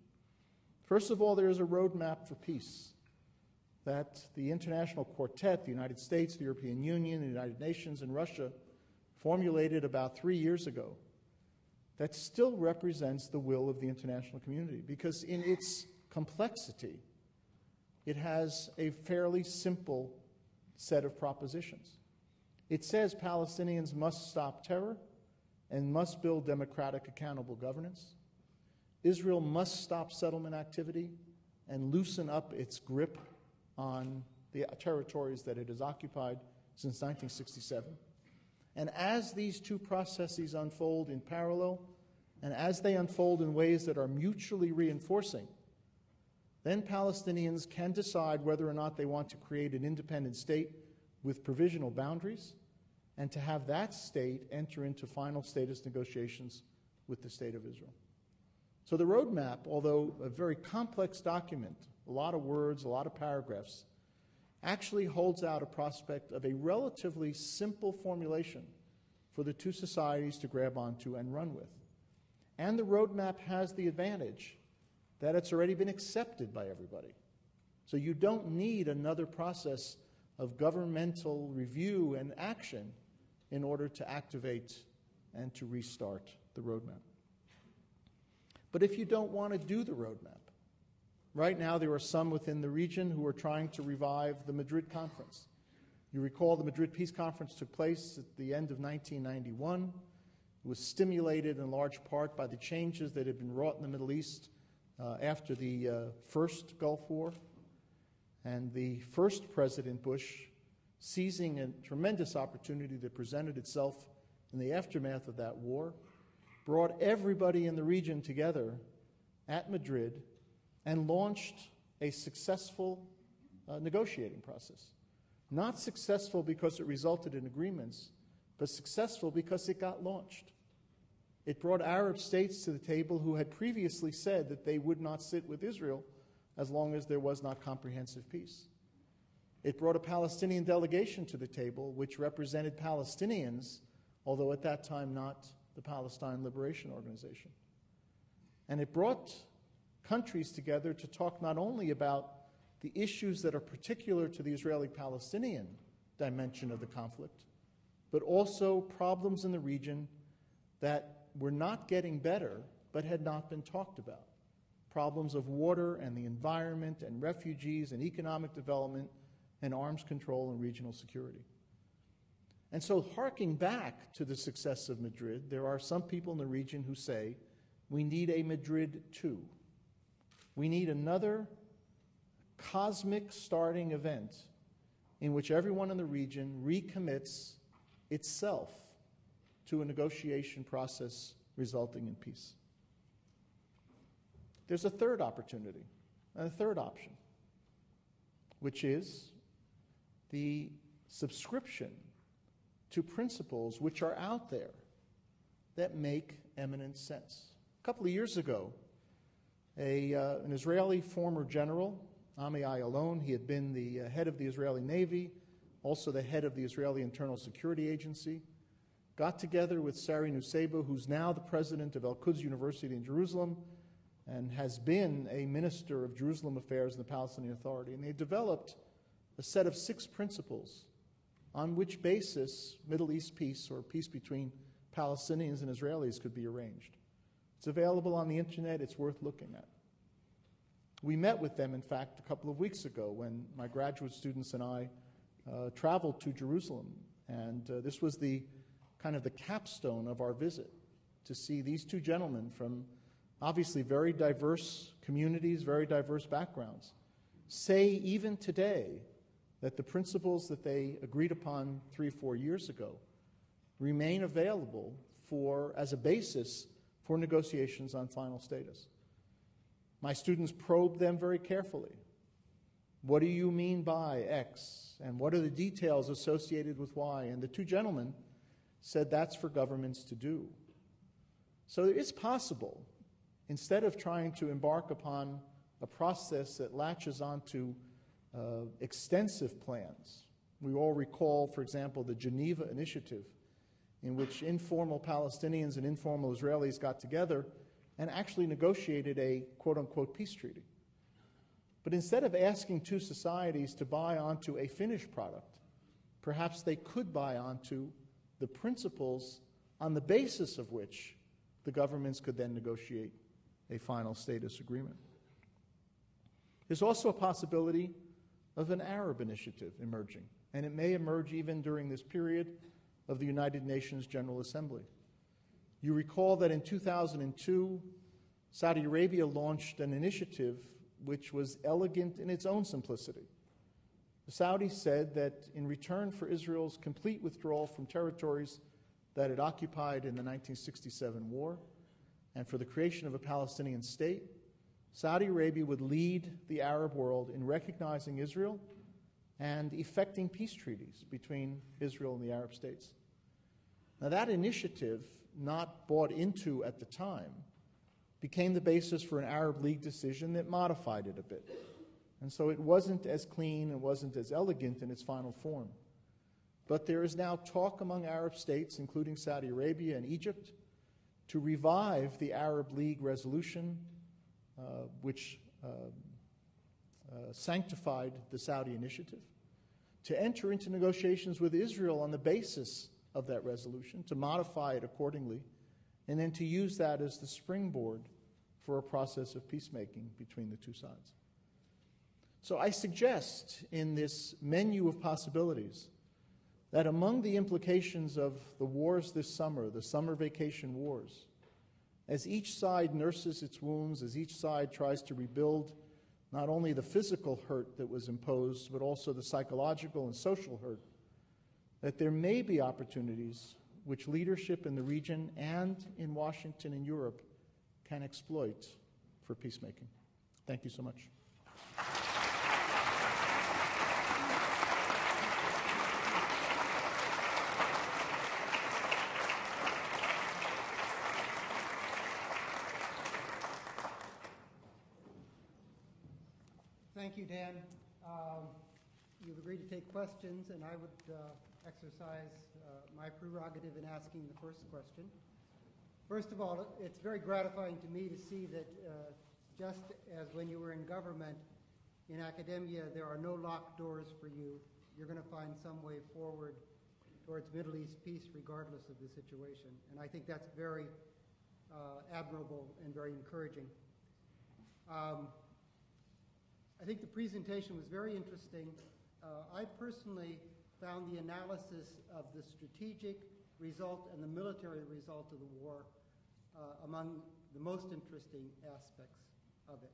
First of all, there is a roadmap for peace that the International Quartet, the United States, the European Union, the United Nations, and Russia formulated about 3 years ago that still represents the will of the international community, because in its complexity, it has a fairly simple set of propositions. It says Palestinians must stop terror and must build democratic, accountable governance. Israel must stop settlement activity and loosen up its grip on the territories that it has occupied since 1967. And as these two processes unfold in parallel, and as they unfold in ways that are mutually reinforcing, then Palestinians can decide whether or not they want to create an independent state with provisional boundaries, and to have that state enter into final status negotiations with the State of Israel. So the roadmap, although a very complex document, a lot of words, a lot of paragraphs, actually holds out a prospect of a relatively simple formulation for the two societies to grab onto and run with. And the roadmap has the advantage that it's already been accepted by everybody. So you don't need another process of governmental review and action in order to activate and to restart the roadmap. But if you don't want to do the roadmap, right now there are some within the region who are trying to revive the Madrid Conference. You recall the Madrid Peace Conference took place at the end of 1991. It was stimulated in large part by the changes that had been wrought in the Middle East after the first Gulf War. And the first President Bush, seizing a tremendous opportunity that presented itself in the aftermath of that war, brought everybody in the region together at Madrid and launched a successful negotiating process. Not successful because it resulted in agreements, but successful because it got launched. It brought Arab states to the table who had previously said that they would not sit with Israel as long as there was not comprehensive peace. It brought a Palestinian delegation to the table which represented Palestinians, although at that time not the Palestine Liberation Organization. And it brought countries together to talk not only about the issues that are particular to the Israeli-Palestinian dimension of the conflict, but also problems in the region that were not getting better but had not been talked about. Problems of water and the environment and refugees and economic development and arms control and regional security. And so, harking back to the success of Madrid, there are some people in the region who say, we need a Madrid 2. We need another cosmic starting event in which everyone in the region recommits itself to a negotiation process resulting in peace. There's a third opportunity, and a third option, which is the subscription to principles which are out there that make eminent sense. A couple of years ago, an Israeli former general, Amiai Alon, he had been the head of the Israeli Navy, also the head of the Israeli Internal Security Agency, got together with Sari Nusseibeh, who's now the president of Al-Quds University in Jerusalem and has been a minister of Jerusalem affairs in the Palestinian Authority. And they developed a set of 6 principles on which basis Middle East peace, or peace between Palestinians and Israelis, could be arranged. It's available on the internet. It's worth looking at. We met with them, in fact, a couple of weeks ago when my graduate students and I traveled to Jerusalem. And this was the kind of the capstone of our visit, to see these 2 gentlemen from obviously very diverse communities, very diverse backgrounds, say even today that the principles that they agreed upon 3 or 4 years ago remain available as a basis for negotiations on final status. My students probed them very carefully. What do you mean by X? And what are the details associated with Y? And the 2 gentlemen said that's for governments to do. So it is possible, instead of trying to embark upon a process that latches onto extensive plans. We all recall, for example, the Geneva Initiative, in which informal Palestinians and informal Israelis got together and actually negotiated a quote-unquote peace treaty. But instead of asking 2 societies to buy onto a finished product, perhaps they could buy onto the principles on the basis of which the governments could then negotiate a final status agreement. There's also a possibility of an Arab initiative emerging, and it may emerge even during this period of the United Nations General Assembly. You recall that in 2002, Saudi Arabia launched an initiative which was elegant in its own simplicity. The Saudis said that in return for Israel's complete withdrawal from territories that it occupied in the 1967 war, and for the creation of a Palestinian state, Saudi Arabia would lead the Arab world in recognizing Israel and effecting peace treaties between Israel and the Arab states. Now, that initiative, not bought into at the time, became the basis for an Arab League decision that modified it a bit. And so it wasn't as clean, it wasn't as elegant in its final form. But there is now talk among Arab states, including Saudi Arabia and Egypt, to revive the Arab League resolution which sanctified the Saudi initiative, to enter into negotiations with Israel on the basis of that resolution, to modify it accordingly, and then to use that as the springboard for a process of peacemaking between the 2 sides. So I suggest in this menu of possibilities that among the implications of the wars this summer, the summer vacation wars, as each side nurses its wounds, as each side tries to rebuild not only the physical hurt that was imposed, but also the psychological and social hurt, that there may be opportunities which leadership in the region and in Washington and Europe can exploit for peacemaking. Thank you so much. Thank you, Dan. You've agreed to take questions, and I would exercise my prerogative in asking the first question. First of all, it's very gratifying to me to see that just as when you were in government, in academia, there are no locked doors for you. You're going to find some way forward towards Middle East peace regardless of the situation. And I think that's very admirable and very encouraging. I think the presentation was very interesting. I personally found the analysis of the strategic result and the military result of the war among the most interesting aspects of it.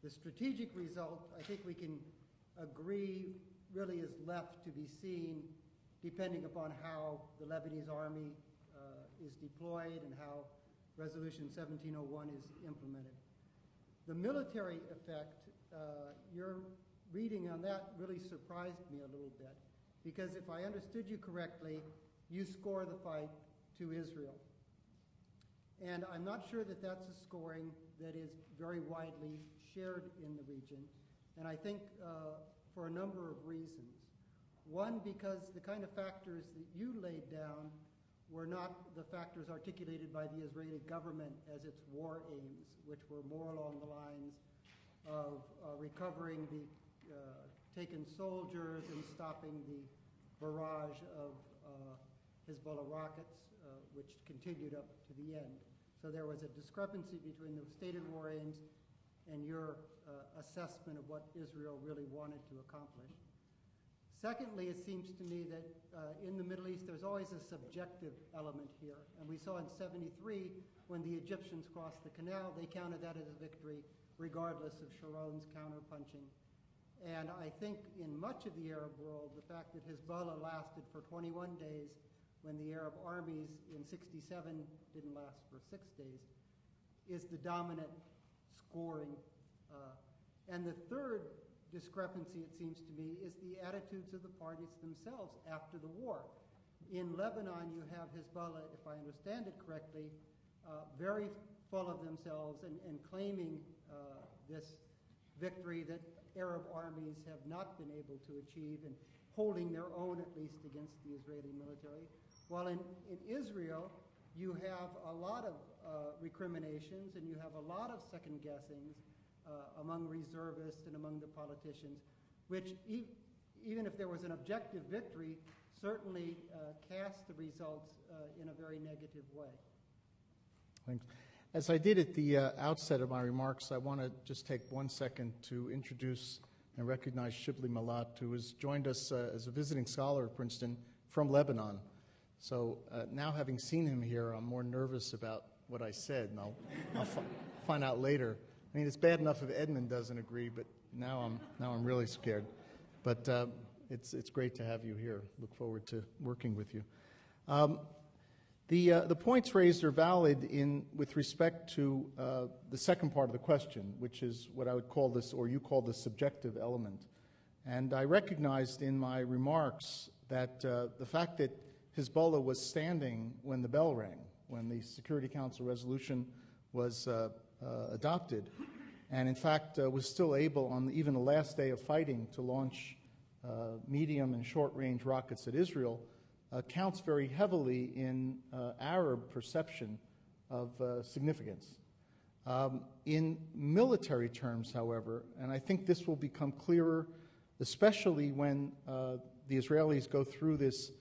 The strategic result, I think we can agree, really is left to be seen depending upon how the Lebanese army is deployed and how Resolution 1701 is implemented. The military effect, your reading on that really surprised me a little bit, because if I understood you correctly, you score the fight to Israel. And I'm not sure that that's a scoring that is very widely shared in the region, and I think for a number of reasons. One, because the kind of factors that you laid down were not the factors articulated by the Israeli government as its war aims, which were more along the lines of recovering the taken soldiers and stopping the barrage of Hezbollah rockets, which continued up to the end. So there was a discrepancy between the stated war aims and your assessment of what Israel really wanted to accomplish. Secondly, it seems to me that in the Middle East there's always a subjective element here. And we saw in 73, when the Egyptians crossed the canal, they counted that as a victory regardless of Sharon's counterpunching. And I think in much of the Arab world, the fact that Hezbollah lasted for 21 days when the Arab armies in 67 didn't last for 6 days is the dominant scoring. And the third discrepancy, it seems to me, is the attitudes of the parties themselves after the war. In Lebanon, you have Hezbollah, if I understand it correctly, very full of themselves and claiming this victory that Arab armies have not been able to achieve, and holding their own, at least, against the Israeli military. While in Israel, you have a lot of recriminations and you have a lot of second guessings among reservists and among the politicians, which even if there was an objective victory, certainly cast the results in a very negative way. Thanks. As I did at the outset of my remarks, I want to just take 1 second to introduce and recognize Shibli Malat, who has joined us as a visiting scholar at Princeton from Lebanon. So now, having seen him here, I'm more nervous about what I said, and I'll find out later. I mean, it's bad enough if Edmund doesn't agree, but now I'm really scared. But it's great to have you here. Look forward to working with you. The points raised are valid with respect to the second part of the question, which is what I would call this, or you call the subjective element. And I recognized in my remarks that the fact that Hezbollah was standing when the bell rang, when the Security Council resolution was adopted, and in fact was still able on even the last day of fighting to launch medium and short-range rockets at Israel, counts very heavily in Arab perception of significance. In military terms, however, and I think this will become clearer, especially when the Israelis go through this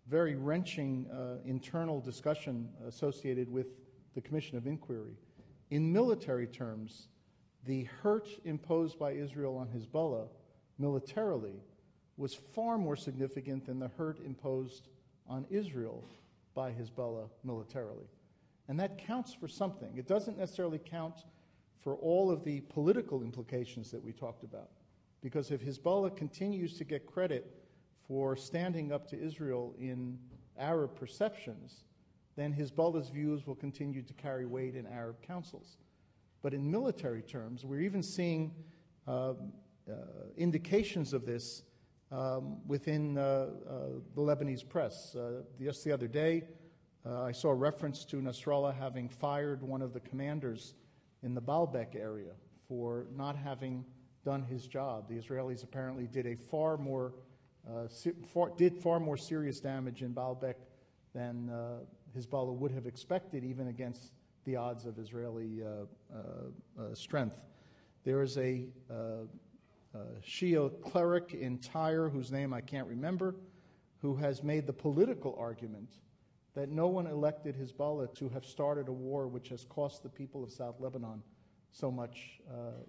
very wrenching internal discussion associated with the Commission of Inquiry. In military terms, the hurt imposed by Israel on Hezbollah militarily was far more significant than the hurt imposed on Israel by Hezbollah militarily. And that counts for something. It doesn't necessarily count for all of the political implications that we talked about. Because if Hezbollah continues to get credit for standing up to Israel in Arab perceptions, then Hezbollah's views will continue to carry weight in Arab councils. But in military terms, we're even seeing indications of this within the Lebanese press. Just the other day, I saw a reference to Nasrallah having fired one of the commanders in the Baalbek area for not having done his job. The Israelis apparently did far more serious damage in Baalbek than Hezbollah would have expected, even against the odds of Israeli strength. There is a Shia cleric in Tyre, whose name I can't remember, who has made the political argument that no one elected Hezbollah to have started a war which has cost the people of South Lebanon so much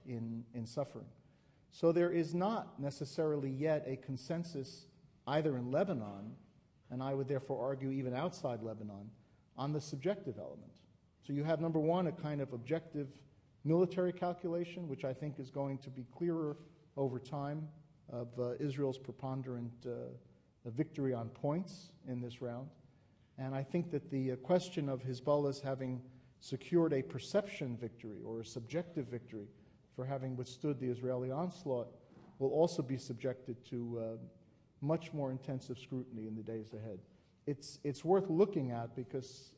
in suffering. So there is not necessarily yet a consensus either in Lebanon, and I would therefore argue even outside Lebanon, on the subjective element. So you have, number one, a kind of objective military calculation, which I think is going to be clearer over time, of Israel's preponderant victory on points in this round. And I think that the question of Hezbollah's having secured a perception victory or a subjective victory for having withstood the Israeli onslaught will also be subjected to much more intensive scrutiny in the days ahead. It's worth looking at because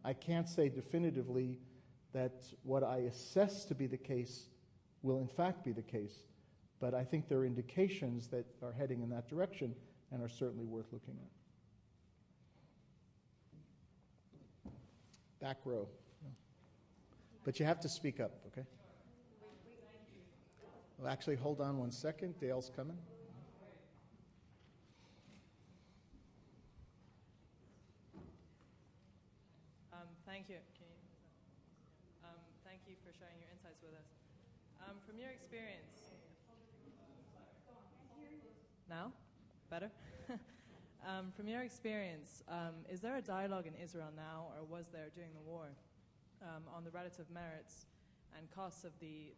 I can't say definitively that what I assess to be the case will in fact be the case, but I think there are indications that are heading in that direction and are certainly worth looking at. Back row. But you have to speak up, okay? Well, actually, hold on one second. Dale's coming. Thank you. Thank you for sharing your insights with us. From your experience... Now? Better? From your experience, is there a dialogue in Israel now, or was there during the war, on the relative merits and costs of the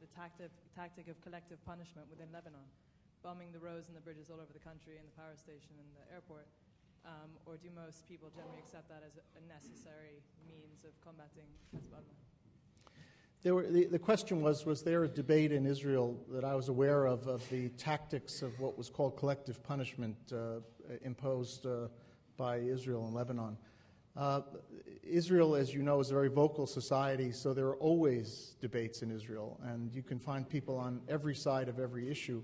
tactic of collective punishment within Lebanon, bombing the roads and the bridges all over the country and the power station and the airport? Or do most people generally accept that as a necessary means of combating Hezbollah? The question was there a debate in Israel that I was aware of the tactics of what was called collective punishment imposed by Israel and Lebanon? Israel, as you know, is a very vocal society, so there are always debates in Israel, and you can find people on every side of every issue.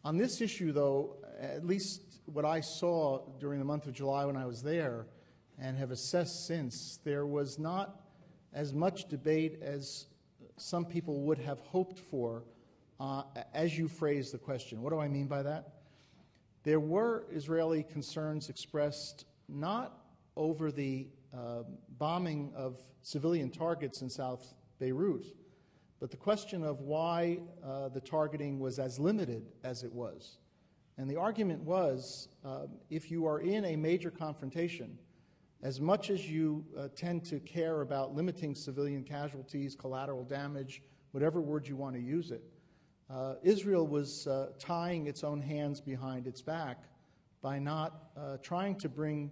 On this issue, though, at least what I saw during the month of July when I was there and have assessed since, there was not as much debate as some people would have hoped for as you phrased the question. What do I mean by that? There were Israeli concerns expressed not over the bombing of civilian targets in South Beirut, but the question of why the targeting was as limited as it was. And the argument was, if you are in a major confrontation, as much as you tend to care about limiting civilian casualties, collateral damage, whatever word you want to use it, Israel was tying its own hands behind its back by not trying to bring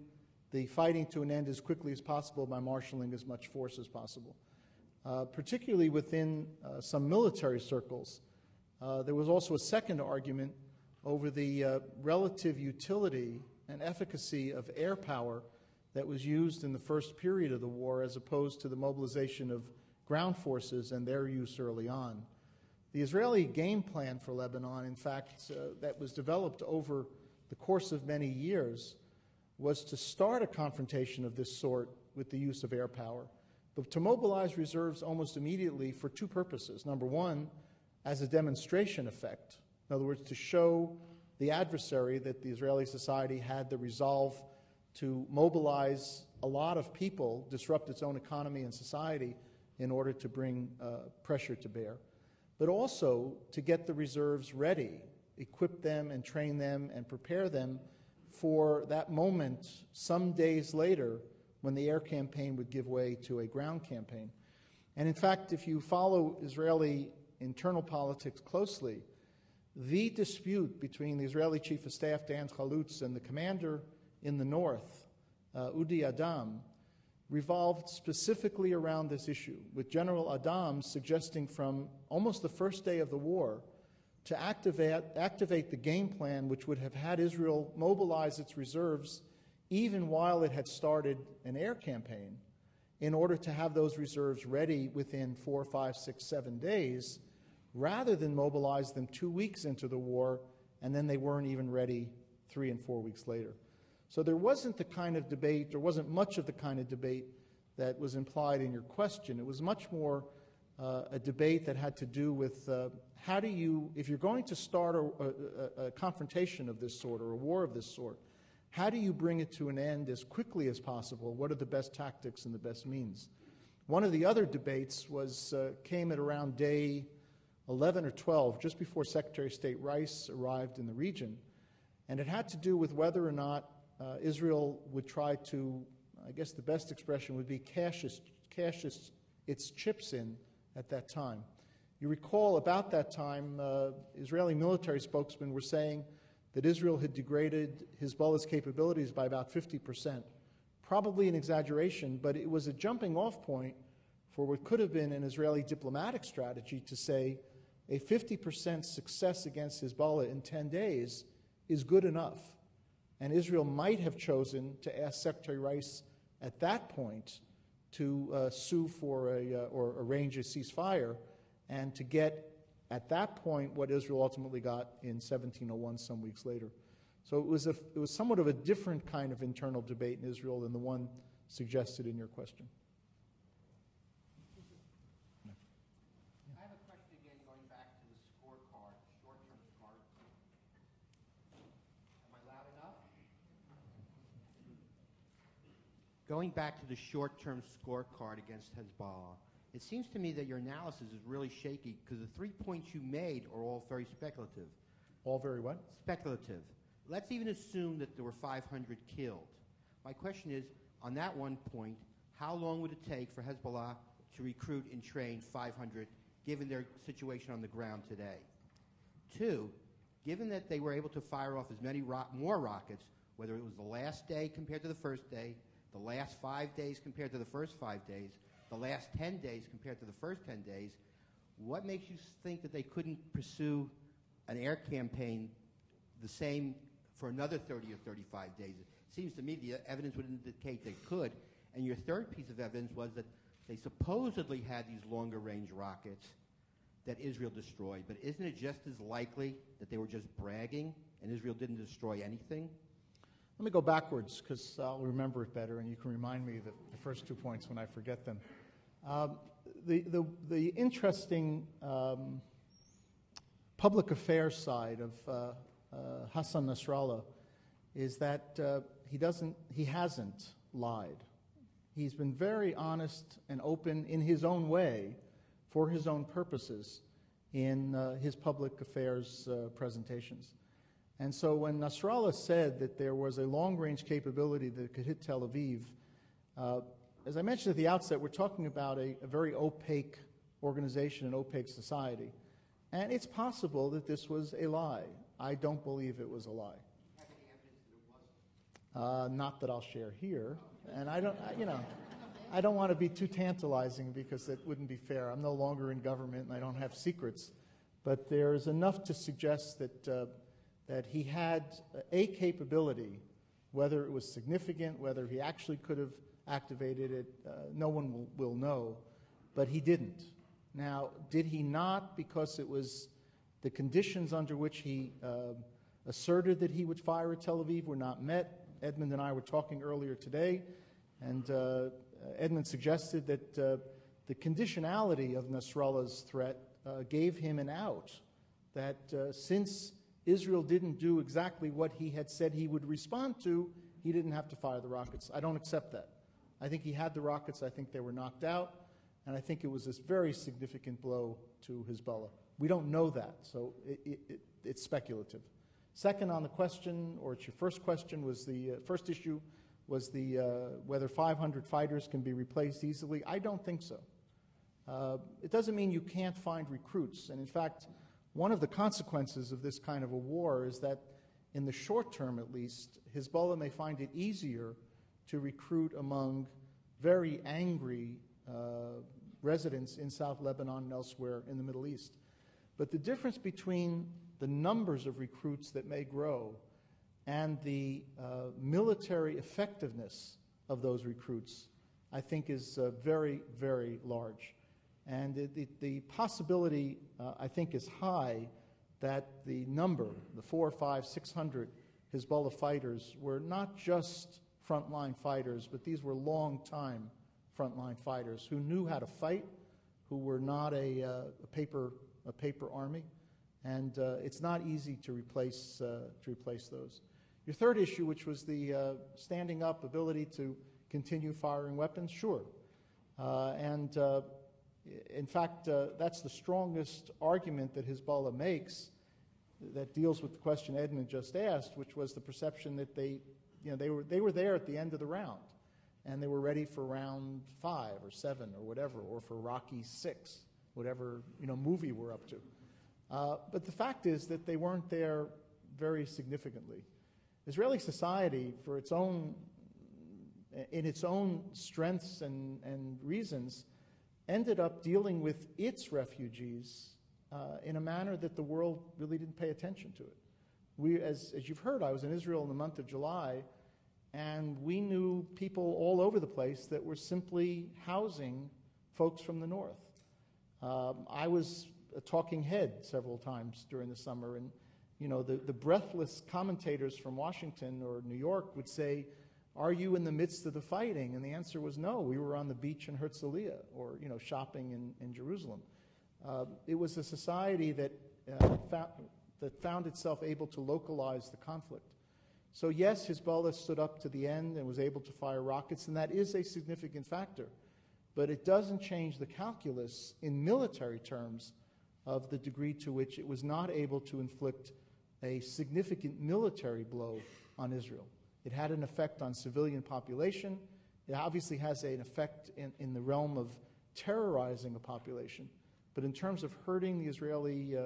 the fighting to an end as quickly as possible by marshaling as much force as possible. Particularly within some military circles, there was also a second argument over the relative utility and efficacy of air power that was used in the first period of the war as opposed to the mobilization of ground forces and their use early on. The Israeli game plan for Lebanon, in fact, that was developed over the course of many years, was to start a confrontation of this sort with the use of air power, but to mobilize reserves almost immediately for two purposes. Number one, as a demonstration effect. In other words, to show the adversary that the Israeli society had the resolve to mobilize a lot of people, disrupt its own economy and society in order to bring pressure to bear. But also to get the reserves ready, equip them and train them and prepare them for that moment some days later when the air campaign would give way to a ground campaign. And in fact, if you follow Israeli internal politics closely, the dispute between the Israeli Chief of Staff, Dan Chalutz, and the commander in the north, Udi Adam, revolved specifically around this issue, with General Adam suggesting from almost the first day of the war to activate the game plan which would have had Israel mobilize its reserves even while it had started an air campaign in order to have those reserves ready within 4, 5, 6, 7 days rather than mobilize them 2 weeks into the war, and then they weren't even ready 3 and 4 weeks later. So there wasn't the kind of debate, there wasn't much of the kind of debate that was implied in your question. It was much more a debate that had to do with how do you, if you're going to start a confrontation of this sort or a war of this sort, how do you bring it to an end as quickly as possible? What are the best tactics and the best means? One of the other debates came at around day 11 or 12, just before Secretary of State Rice arrived in the region, and it had to do with whether or not Israel would try to, I guess the best expression would be cash its chips in at that time. You recall about that time, Israeli military spokesmen were saying that Israel had degraded Hezbollah's capabilities by about 50%. Probably an exaggeration, but it was a jumping off point for what could have been an Israeli diplomatic strategy to say a 50% success against Hezbollah in 10 days is good enough. And Israel might have chosen to ask Secretary Rice at that point to sue for or arrange a ceasefire, and to get at that point what Israel ultimately got in 1701, some weeks later. So it was somewhat of a different kind of internal debate in Israel than the one suggested in your question. I have a question again going back to the scorecard, short-term scorecard. Am I loud enough? Going back to the short-term scorecard against Hezbollah, it seems to me that your analysis is really shaky because the 3 points you made are all very speculative. All very what? Speculative. Let's even assume that there were 500 killed. My question is, on that one point, how long would it take for Hezbollah to recruit and train 500, given their situation on the ground today? 2, given that they were able to fire off as many more rockets, whether it was the last day compared to the first day, the last 5 days compared to the first 5 days, the last 10 days compared to the first 10 days, what makes you think that they couldn't pursue an air campaign the same for another 30 or 35 days? It seems to me the evidence would indicate they could. And your third piece of evidence was that they supposedly had these longer range rockets that Israel destroyed, but isn't it just as likely that they were just bragging and Israel didn't destroy anything? Let me go backwards because I'll remember it better, and you can remind me the first 2 points when I forget them. The interesting public affairs side of Hassan Nasrallah is that he hasn't lied. He's been very honest and open in his own way for his own purposes in his public affairs presentations. And so when Nasrallah said that there was a long-range capability that could hit Tel Aviv, as I mentioned at the outset, we're talking about a very opaque organization, an opaque society. And it's possible that this was a lie. I don't believe it was a lie. Have any evidence that it wasn't? Not that I'll share here. And I don't want to be too tantalizing because it wouldn't be fair. I'm no longer in government and I don't have secrets. But there's enough to suggest that he had a capability, whether it was significant, whether he actually could have activated it, no one will know, but he didn't. Now, did he not because it was the conditions under which he asserted that he would fire at Tel Aviv were not met? Edmund and I were talking earlier today, and Edmund suggested that the conditionality of Nasrallah's threat gave him an out, that since Israel didn't do exactly what he had said he would respond to, he didn't have to fire the rockets. I don't accept that. I think he had the rockets. I think they were knocked out. And I think it was this very significant blow to Hezbollah. We don't know that, so it's speculative. Second on the question, or it's your first question, was the first issue was the whether 500 fighters can be replaced easily. I don't think so. It doesn't mean you can't find recruits. And in fact, one of the consequences of this kind of a war is that in the short term at least, Hezbollah may find it easier to recruit among very angry residents in South Lebanon and elsewhere in the Middle East. But the difference between the numbers of recruits that may grow and the military effectiveness of those recruits, I think, is very, very large. And the possibility, I think, is high that the number, the 400, 500, 600 Hezbollah fighters, were not just frontline fighters, but these were long-time frontline fighters who knew how to fight, who were not a paper army, and it's not easy to replace those. Your third issue, which was the standing up ability to continue firing weapons, sure, and in fact, that's the strongest argument that Hezbollah makes that deals with the question Edmund just asked, which was the perception that they were there at the end of the round, and they were ready for round 5 or 7 or whatever, or for Rocky 6, whatever movie we're up to. But the fact is that they weren't there very significantly. Israeli society, in its own strengths and reasons, ended up dealing with its refugees in a manner that the world really didn't pay attention to it. As you've heard, I was in Israel in the month of July, and we knew people all over the place that were simply housing folks from the north. I was a talking head several times during the summer, and the breathless commentators from Washington or New York would say, "Are you in the midst of the fighting?" And the answer was no. We were on the beach in Herzliya, or shopping in Jerusalem. It was a society that found itself able to localize the conflict. So yes, Hezbollah stood up to the end and was able to fire rockets, and that is a significant factor. But it doesn't change the calculus in military terms of the degree to which it was not able to inflict a significant military blow on Israel. It had an effect on civilian population. It obviously has an effect in the realm of terrorizing a population. But in terms of hurting the Israeli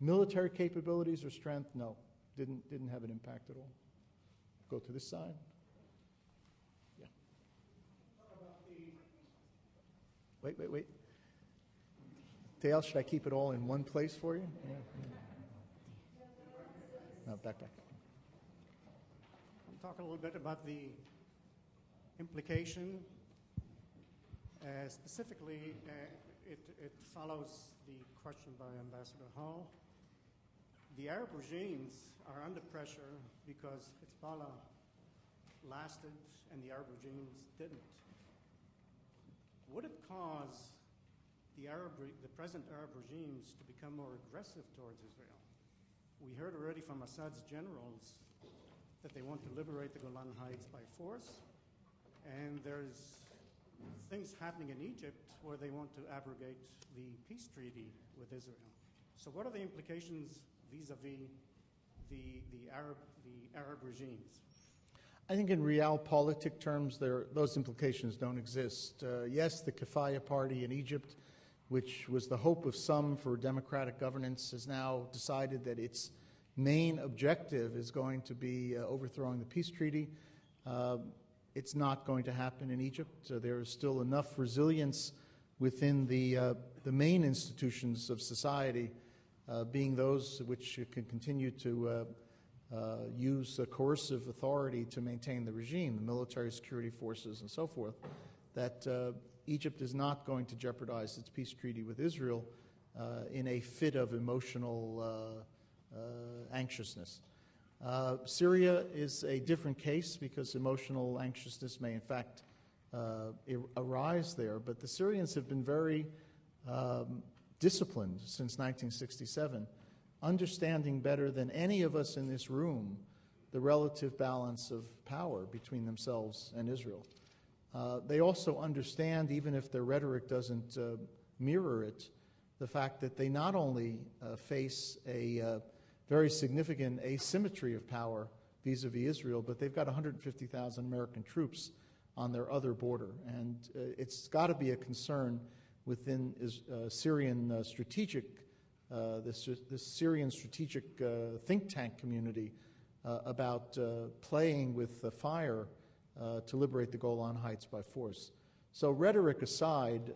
military capabilities or strength, no, didn't have an impact at all. Go to this side. Yeah. Wait. Dale, should I keep it all in one place for you? Yeah. No, back. Talk a little bit about the implication. Specifically, it follows the question by Ambassador Hall. The Arab regimes are under pressure because Hezbollah lasted and the Arab regimes didn't. Would it cause the present Arab regimes to become more aggressive towards Israel? We heard already from Assad's generals that they want to liberate the Golan Heights by force, and there's things happening in Egypt where they want to abrogate the peace treaty with Israel. So what are the implications vis-a-vis the Arab regimes? I think in realpolitik terms, those implications don't exist. Yes, the Kefaya party in Egypt, which was the hope of some for democratic governance, has now decided that its main objective is going to be overthrowing the peace treaty. It's not going to happen in Egypt. There is still enough resilience within the main institutions of society, being those which can continue to use coercive authority to maintain the regime, the military security forces and so forth, that Egypt is not going to jeopardize its peace treaty with Israel in a fit of emotional anxiousness. Syria is a different case because emotional anxiousness may in fact arise there, but the Syrians have been very disciplined since 1967, understanding better than any of us in this room the relative balance of power between themselves and Israel. They also understand, even if their rhetoric doesn't mirror it, the fact that they not only face a very significant asymmetry of power vis-a-vis Israel, but they've got 150,000 American troops on their other border. And it's got to be a concern within Syrian strategic, the Syrian strategic think tank community about playing with the fire to liberate the Golan Heights by force. So rhetoric aside,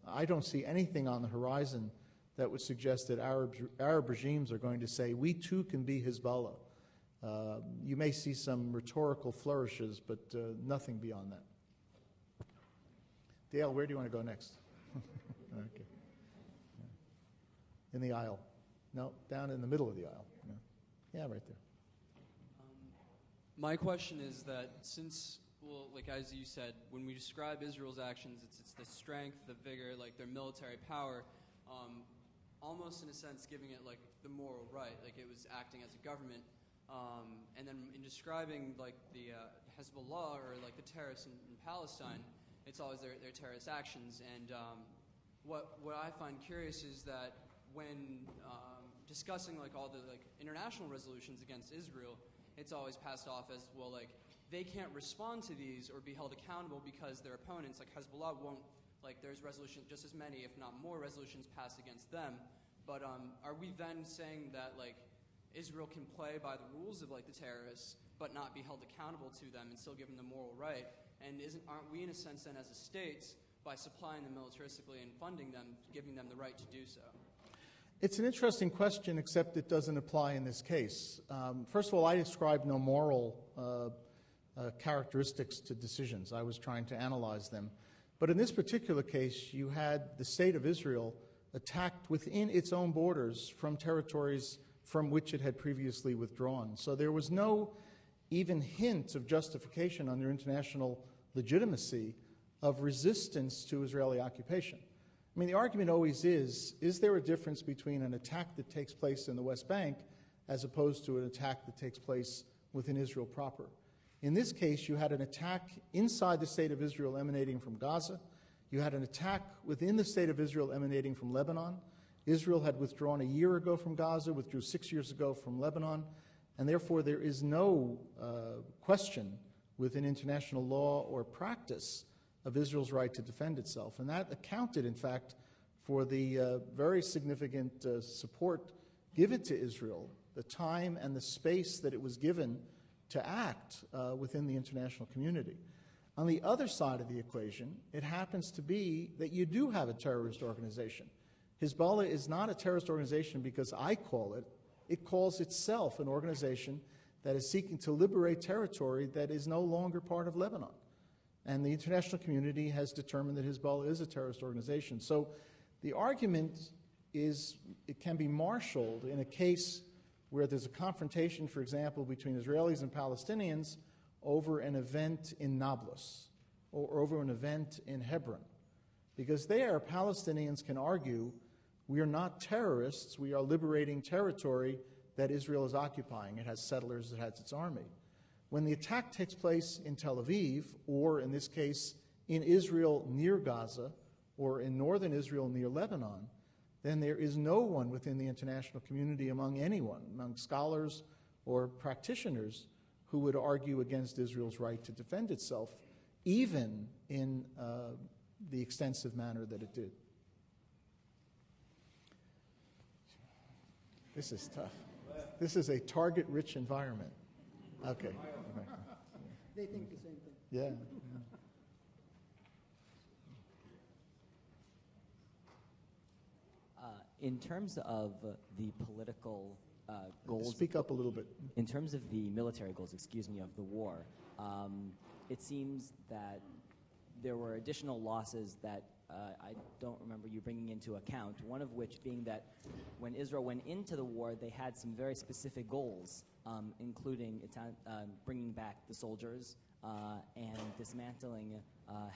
I don't see anything on the horizon that would suggest that Arab regimes are going to say, we too can be Hezbollah. You may see some rhetorical flourishes, but nothing beyond that. Dale, where do you want to go next? Okay. In the aisle. No, down in the middle of the aisle. Yeah, right there. My question is that since, well, like as you said, when we describe Israel's actions, it's the strength, the vigor, like their military power, almost in a sense giving it like the moral right, like it was acting as a government. And then in describing like the Hezbollah or like the terrorists in Palestine, it's always their terrorist actions. And what I find curious is that when discussing like all the like international resolutions against Israel, it's always passed off as, well, like they can't respond to these or be held accountable because their opponents, like Hezbollah, won't, like there's resolution, just as many, if not more resolutions passed against them. But are we then saying that like Israel can play by the rules of like the terrorists but not be held accountable to them and still give them the moral right? And aren't we in a sense then as a state, by supplying them militaristically and funding them, giving them the right to do so? It's an interesting question, except it doesn't apply in this case. First of all, I ascribe no moral characteristics to decisions. I was trying to analyze them. But in this particular case, you had the state of Israel attacked within its own borders from territories from which it had previously withdrawn. So there was no even hint of justification under international legitimacy of resistance to Israeli occupation. I mean, the argument always is there a difference between an attack that takes place in the West Bank as opposed to an attack that takes place within Israel proper? In this case, you had an attack inside the state of Israel emanating from Gaza. You had an attack within the state of Israel emanating from Lebanon. Israel had withdrawn a year ago from Gaza, withdrew 6 years ago from Lebanon, and therefore there is no question within international law or practice of Israel's right to defend itself. And that accounted, in fact, for the very significant support given to Israel, the time and the space that it was given to act within the international community. On the other side of the equation, it happens to be that you do have a terrorist organization. Hezbollah is not a terrorist organization because I call it. It calls itself an organization that is seeking to liberate territory that is no longer part of Lebanon. And the international community has determined that Hezbollah is a terrorist organization. So the argument is it can be marshaled in a case where there's a confrontation, for example, between Israelis and Palestinians over an event in Nablus or over an event in Hebron. Because there, Palestinians can argue, we are not terrorists, we are liberating territory that Israel is occupying. It has settlers, it has its army. When the attack takes place in Tel Aviv, or in this case, in Israel near Gaza, or in northern Israel near Lebanon, then there is no one within the international community, among anyone, among scholars or practitioners, who would argue against Israel's right to defend itself, even in the extensive manner that it did. This is tough. This is a target-rich environment. Okay. They think the same thing. Yeah. In terms of the political goals... Speak up a little bit. In terms of the military goals, of the war, it seems that there were additional losses that I don't remember you bringing into account, one of which being that when Israel went into the war, they had some very specific goals, including bringing back the soldiers and dismantling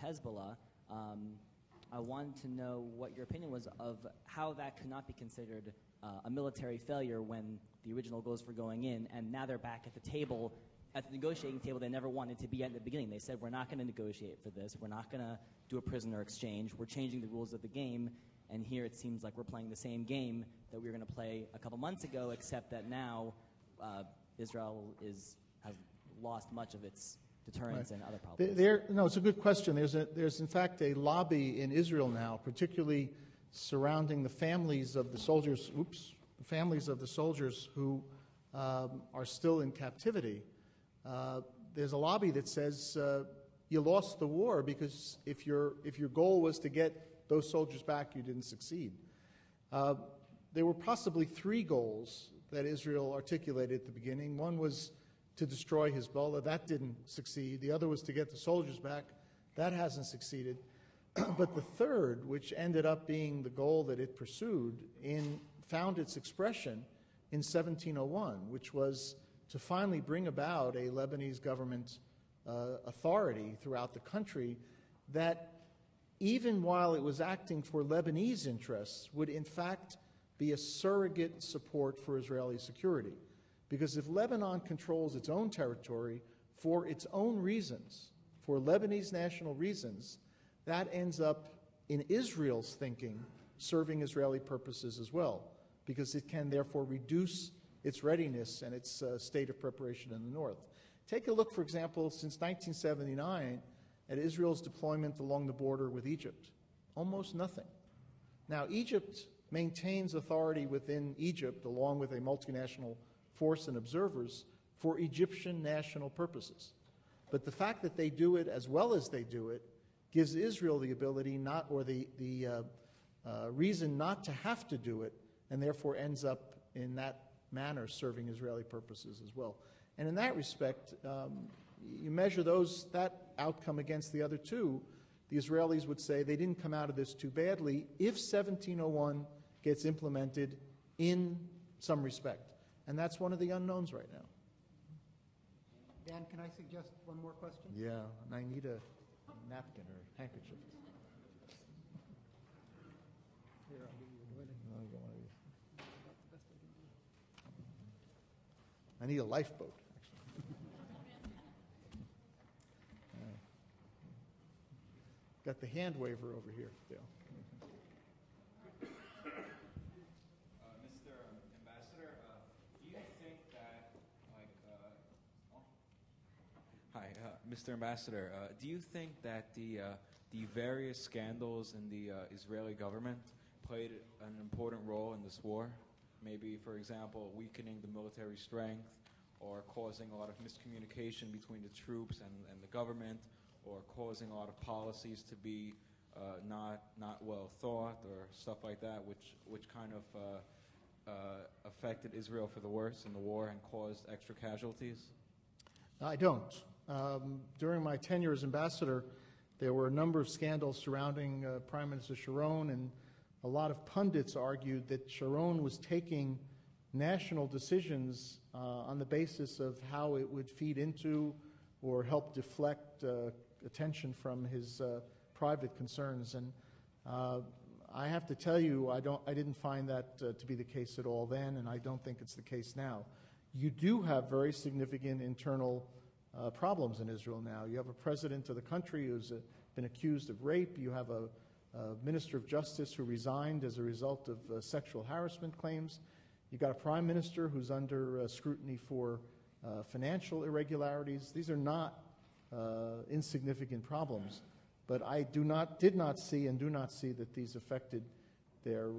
Hezbollah. I wanted to know what your opinion was of how that could not be considered a military failure when the original goals were going in, and now they're back at the table, at the negotiating table they never wanted to be at the beginning. They said, we're not going to negotiate for this. We're not going to do a prisoner exchange. We're changing the rules of the game. And here it seems like we're playing the same game that we were going to play a couple months ago, except that now Israel has lost much of its deterrence and other problems. No, it's a good question. There's in fact a lobby in Israel now, particularly surrounding the families of the soldiers. The families of the soldiers who are still in captivity. There's a lobby that says you lost the war because if your goal was to get those soldiers back, you didn't succeed. There were possibly three goals that Israel articulated at the beginning. One was to destroy Hezbollah. That didn't succeed. The other was to get the soldiers back. That hasn't succeeded. But the third, which ended up being the goal that it pursued, found its expression in 1701, which was to finally bring about a Lebanese government authority throughout the country that, even while it was acting for Lebanese interests, would in fact be a surrogate support for Israeli security. Because if Lebanon controls its own territory for its own reasons, for Lebanese national reasons, that ends up, in Israel's thinking, serving Israeli purposes as well, because it can therefore reduce its readiness and its state of preparation in the north. Take a look, for example, since 1979, at Israel's deployment along the border with Egypt. Almost nothing. Now, Egypt maintains authority within Egypt, along with a multinational force and observers, for Egyptian national purposes. But the fact that they do it as well as they do it gives Israel the ability not, or the reason not to have to do it, and therefore ends up in that manner serving Israeli purposes as well. And in that respect, you measure that outcome against the other two, the Israelis would say they didn't come out of this too badly if 1701 gets implemented in some respect. And that's one of the unknowns right now. Dan, can I suggest one more question? Yeah, and I need a napkin or handkerchief. Here, I'll give you a toilet. No, you don't want to. I need a lifeboat, actually. Got the hand waver over here, Dale. Mr. Ambassador, do you think that, Mr. Ambassador, do you think that the various scandals in the Israeli government played an important role in this war? Maybe, for example, weakening the military strength, or causing a lot of miscommunication between the troops and the government, or causing a lot of policies to be not well thought, or stuff like that, which kind of affected Israel for the worse in the war and caused extra casualties? I don't. During my tenure as ambassador, there were a number of scandals surrounding Prime Minister Sharon, and a lot of pundits argued that Sharon was taking national decisions on the basis of how it would feed into or help deflect attention from his private concerns. And I have to tell you, I didn't find that to be the case at all then, and I don't think it's the case now. You do have very significant internal problems in Israel now. You have a president of the country who's been accused of rape. You have a minister of justice who resigned as a result of sexual harassment claims. You've got a prime minister who's under scrutiny for financial irregularities. These are not insignificant problems, but I did not see and do not see that these affected their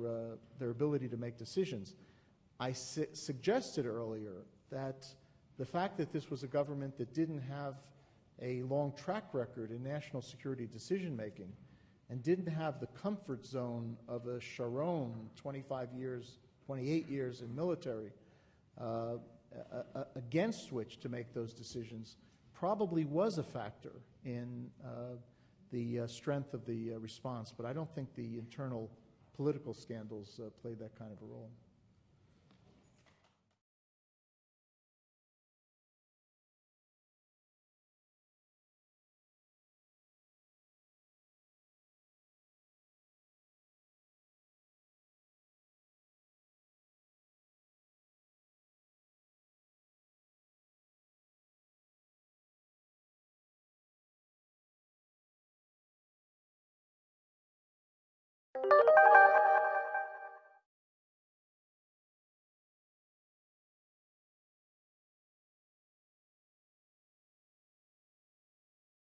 ability to make decisions. I suggested earlier that the fact that this was a government that didn't have a long track record in national security decision-making and didn't have the comfort zone of a Sharon, 28 years in military, against which to make those decisions, probably was a factor in the strength of the response. But I don't think the internal political scandals played that kind of a role.